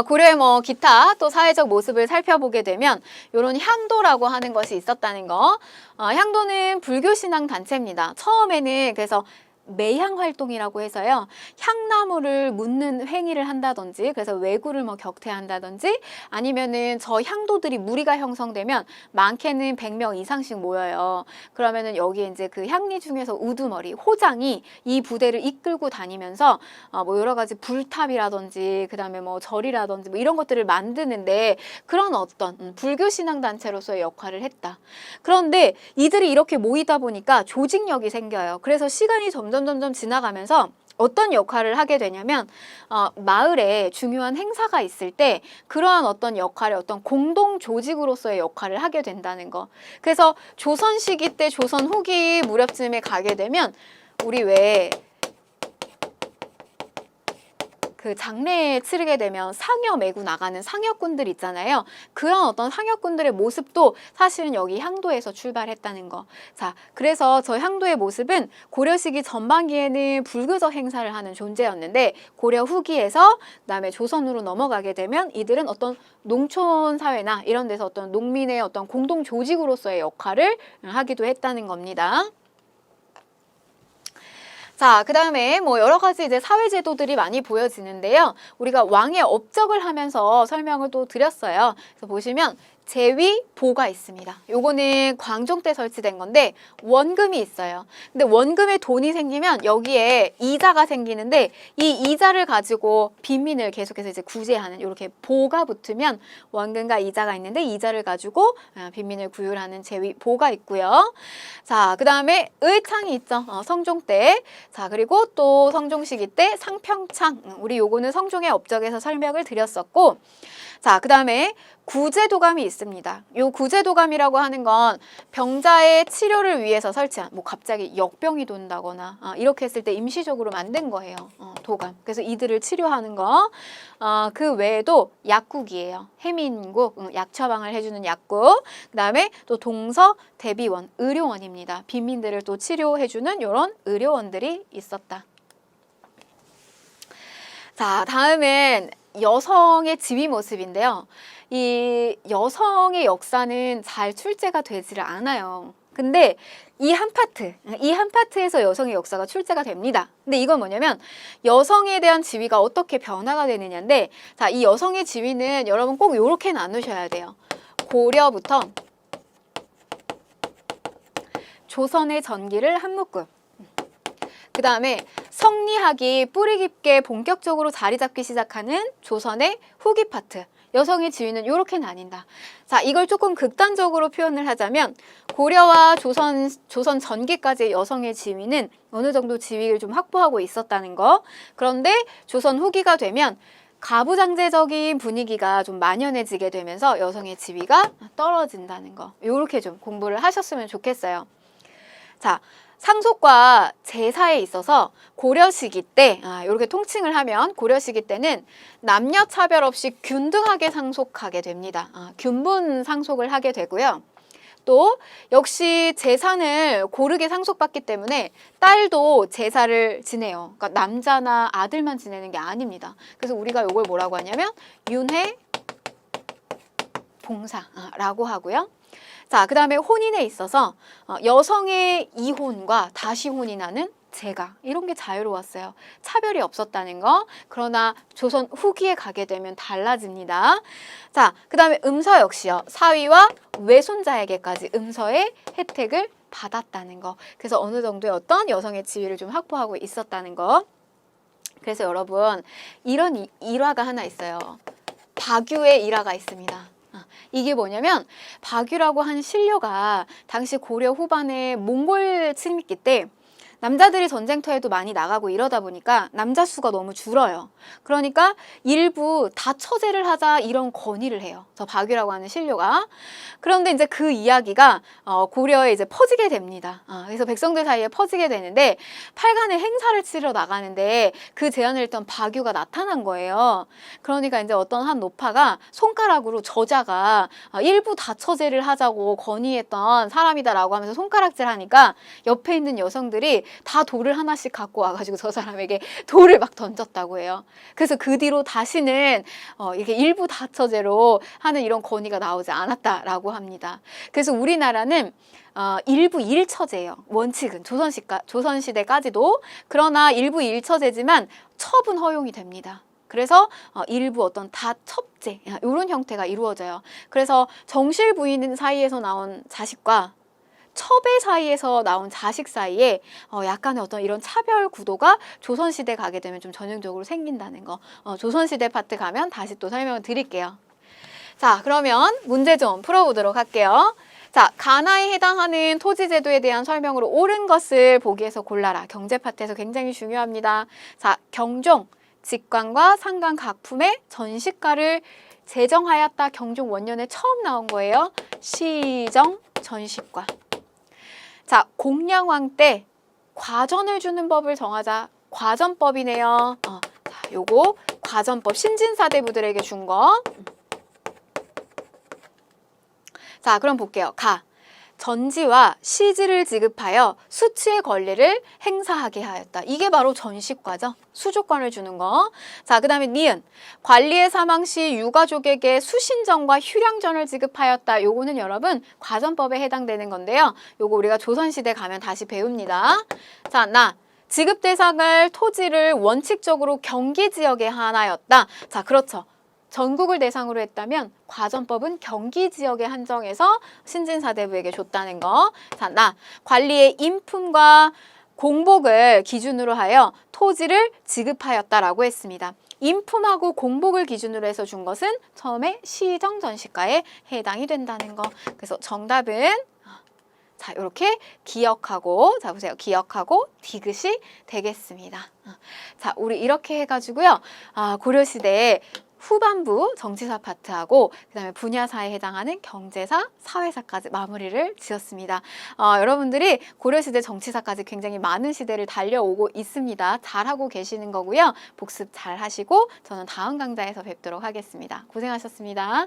고려의 뭐 기타 또 사회적 모습을 살펴보게 되면 이런 향도라고 하는 것이 있었다는 거. 향도는 불교 신앙 단체입니다. 처음에는 그래서 매향 활동이라고 해서요, 향나무를 묻는 행위를 한다든지, 그래서 외구를 뭐 격퇴한다든지, 아니면은 저 향도들이 무리가 형성되면 많게는 100명 이상씩 모여요. 그러면은 여기 이제 그 향리 중에서 우두머리 호장이 이 부대를 이끌고 다니면서 뭐 여러 가지 불탑이라든지 그다음에 뭐 절이라든지 뭐 이런 것들을 만드는데 그런 어떤 불교 신앙 단체로서의 역할을 했다. 그런데 이들이 이렇게 모이다 보니까 조직력이 생겨요. 그래서 시간이 점점 지나가면서 어떤 역할을 하게 되냐면 마을에 중요한 행사가 있을 때 그러한 어떤 역할의 어떤 공동 조직으로서의 역할을 하게 된다는 거. 그래서 조선 시기 때 조선 후기 무렵쯤에 가게 되면 우리 왜 그 장례에 치르게 되면 상여 메고 나가는 상여꾼들 있잖아요. 그런 어떤 상여꾼들의 모습도 사실은 여기 향도에서 출발했다는 거. 자, 그래서 저 향도의 모습은 고려 시기 전반기에는 불교적 행사를 하는 존재였는데 고려 후기에서 그다음에 조선으로 넘어가게 되면 이들은 어떤 농촌 사회나 이런 데서 어떤 농민의 어떤 공동 조직으로서의 역할을 하기도 했다는 겁니다. 자, 그 다음에 뭐 여러 가지 이제 사회제도들이 많이 보여지는데요. 우리가 왕의 업적을 하면서 설명을 또 드렸어요. 그래서 보시면 제위보가 있습니다. 요거는 광종 때 설치된 건데 원금이 있어요. 근데 원금에 돈이 생기면 여기에 이자가 생기는데 이 이자를 가지고 빈민을 계속해서 이제 구제하는 이렇게 보가 붙으면 원금과 이자가 있는데 이자를 가지고 빈민을 구휼하는 제위보가 있고요. 자, 그 다음에 의창이 있죠. 성종 때. 자, 그리고 또 성종 시기 때 상평창. 우리 요거는 성종의 업적에서 설명을 드렸었고, 자, 그 다음에 구제도감이 있습니다. 요 구제도감이라고 하는 건 병자의 치료를 위해서 설치한, 뭐 갑자기 역병이 돈다거나 이렇게 했을 때 임시적으로 만든 거예요. 도감. 그래서 이들을 치료하는 거. 그 외에도 약국이에요. 해민국, 약 처방을 해주는 약국. 그 다음에 또 동서 대비원, 의료원입니다. 빈민들을 또 치료해주는 이런 의료원들이 있었다. 자, 다음은 여성의 지위 모습인데요. 이 여성의 역사는 잘 출제가 되지를 않아요. 근데 이 한 파트에서 여성의 역사가 출제가 됩니다. 근데 이건 뭐냐면 여성에 대한 지위가 어떻게 변화가 되느냐인데, 자, 이 여성의 지위는 여러분 꼭 이렇게 나누셔야 돼요. 고려부터 조선의 전기를 한 묶음. 그 다음에 성리학이 뿌리 깊게 본격적으로 자리 잡기 시작하는 조선의 후기 파트. 여성의 지위는 이렇게 나뉜다. 자, 이걸 조금 극단적으로 표현을 하자면 고려와 조선 전기까지의 여성의 지위는 어느 정도 지위를 좀 확보하고 있었다는 거. 그런데 조선 후기가 되면 가부장제적인 분위기가 좀 만연해지게 되면서 여성의 지위가 떨어진다는 거. 이렇게 좀 공부를 하셨으면 좋겠어요. 자, 상속과 제사에 있어서 고려 시기 때 이렇게 통칭을 하면 고려 시기 때는 남녀 차별 없이 균등하게 상속하게 됩니다. 균분 상속을 하게 되고요. 또 역시 재산을 고르게 상속받기 때문에 딸도 제사를 지내요. 그러니까 남자나 아들만 지내는 게 아닙니다. 그래서 우리가 이걸 뭐라고 하냐면 윤회 봉사라고 하고요. 자, 그 다음에 혼인에 있어서 여성의 이혼과 다시 혼인하는 재가 이런 게 자유로웠어요. 차별이 없었다는 거. 그러나 조선 후기에 가게 되면 달라집니다. 자, 그 다음에 음서 역시요. 사위와 외손자에게까지 음서의 혜택을 받았다는 거. 그래서 어느 정도의 어떤 여성의 지위를 좀 확보하고 있었다는 거. 그래서 여러분 이런 일화가 하나 있어요. 박유의 일화가 있습니다. 이게 뭐냐면 박유라고 한 신료가 당시 고려 후반에 몽골 침입기 때 남자들이 전쟁터에도 많이 나가고 이러다 보니까 남자 수가 너무 줄어요. 그러니까 일부 다 처제를 하자 이런 건의를 해요. 저 박유라고 하는 신료가. 그런데 이제 그 이야기가 고려에 이제 퍼지게 됩니다. 그래서 백성들 사이에 퍼지게 되는데 8간의 행사를 치러 나가는데 그 제안을 했던 박유가 나타난 거예요. 그러니까 이제 어떤 한 노파가 손가락으로 저자가 일부 다 처제를 하자고 건의했던 사람이다라고 하면서 손가락질 하니까 옆에 있는 여성들이 다 돌을 하나씩 갖고 와가지고 저 사람에게 돌을 막 던졌다고 해요. 그래서 그 뒤로 다시는 이렇게 일부 다처제로 하는 이런 건의가 나오지 않았다라고 합니다. 그래서 우리나라는 일부 일처제예요. 원칙은 조선시대까지도. 그러나 일부 일처제지만 첩은 허용이 됩니다. 그래서 일부 어떤 다첩제 이런 형태가 이루어져요. 그래서 정실 부인 사이에서 나온 자식과 첩의 사이에서 나온 자식 사이에 약간의 어떤 이런 차별 구도가 조선시대 가게 되면 좀 전형적으로 생긴다는 거. 조선시대 파트 가면 다시 또 설명을 드릴게요. 자, 그러면 문제 좀 풀어보도록 할게요. 자, 가나에 해당하는 토지제도에 대한 설명으로 옳은 것을 보기에서 골라라. 경제 파트에서 굉장히 중요합니다. 자, 경종, 직관과 상관 각품의 전시가를 제정하였다. 경종 원년에 처음 나온 거예요. 시정 전시가. 자, 공양왕 때 과전을 주는 법을 정하자. 과전법이네요. 자, 요거 과전법 신진사대부들에게 준 거. 자, 그럼 볼게요. 가. 전지와 시지를 지급하여 수치의 권리를 행사하게 하였다. 이게 바로 전시과죠. 수조권을 주는 거. 자, 그 다음에 니은. 관리의 사망 시 유가족에게 수신전과 휴량전을 지급하였다. 요거는 여러분 과전법에 해당되는 건데요. 요거 우리가 조선시대 가면 다시 배웁니다. 자, 나. 지급 대상을 토지를 원칙적으로 경기 지역에 하나였다. 자, 그렇죠. 전국을 대상으로 했다면 과전법은 경기 지역에 한정해서 신진사대부에게 줬다는 거. 자, 나 관리의 인품과 공복을 기준으로 하여 토지를 지급하였다라고 했습니다. 인품하고 공복을 기준으로 해서 준 것은 처음에 시정전시가에 해당이 된다는 거. 그래서 정답은 자, 이렇게 기억하고, 자, 보세요. 기억하고 디귿이 되겠습니다. 자, 우리 이렇게 해가지고요. 고려시대에 후반부 정치사 파트하고 그다음에 분야사에 해당하는 경제사, 사회사까지 마무리를 지었습니다. 여러분들이 고려시대 정치사까지 굉장히 많은 시대를 달려오고 있습니다. 잘하고 계시는 거고요. 복습 잘 하시고 저는 다음 강좌에서 뵙도록 하겠습니다. 고생하셨습니다.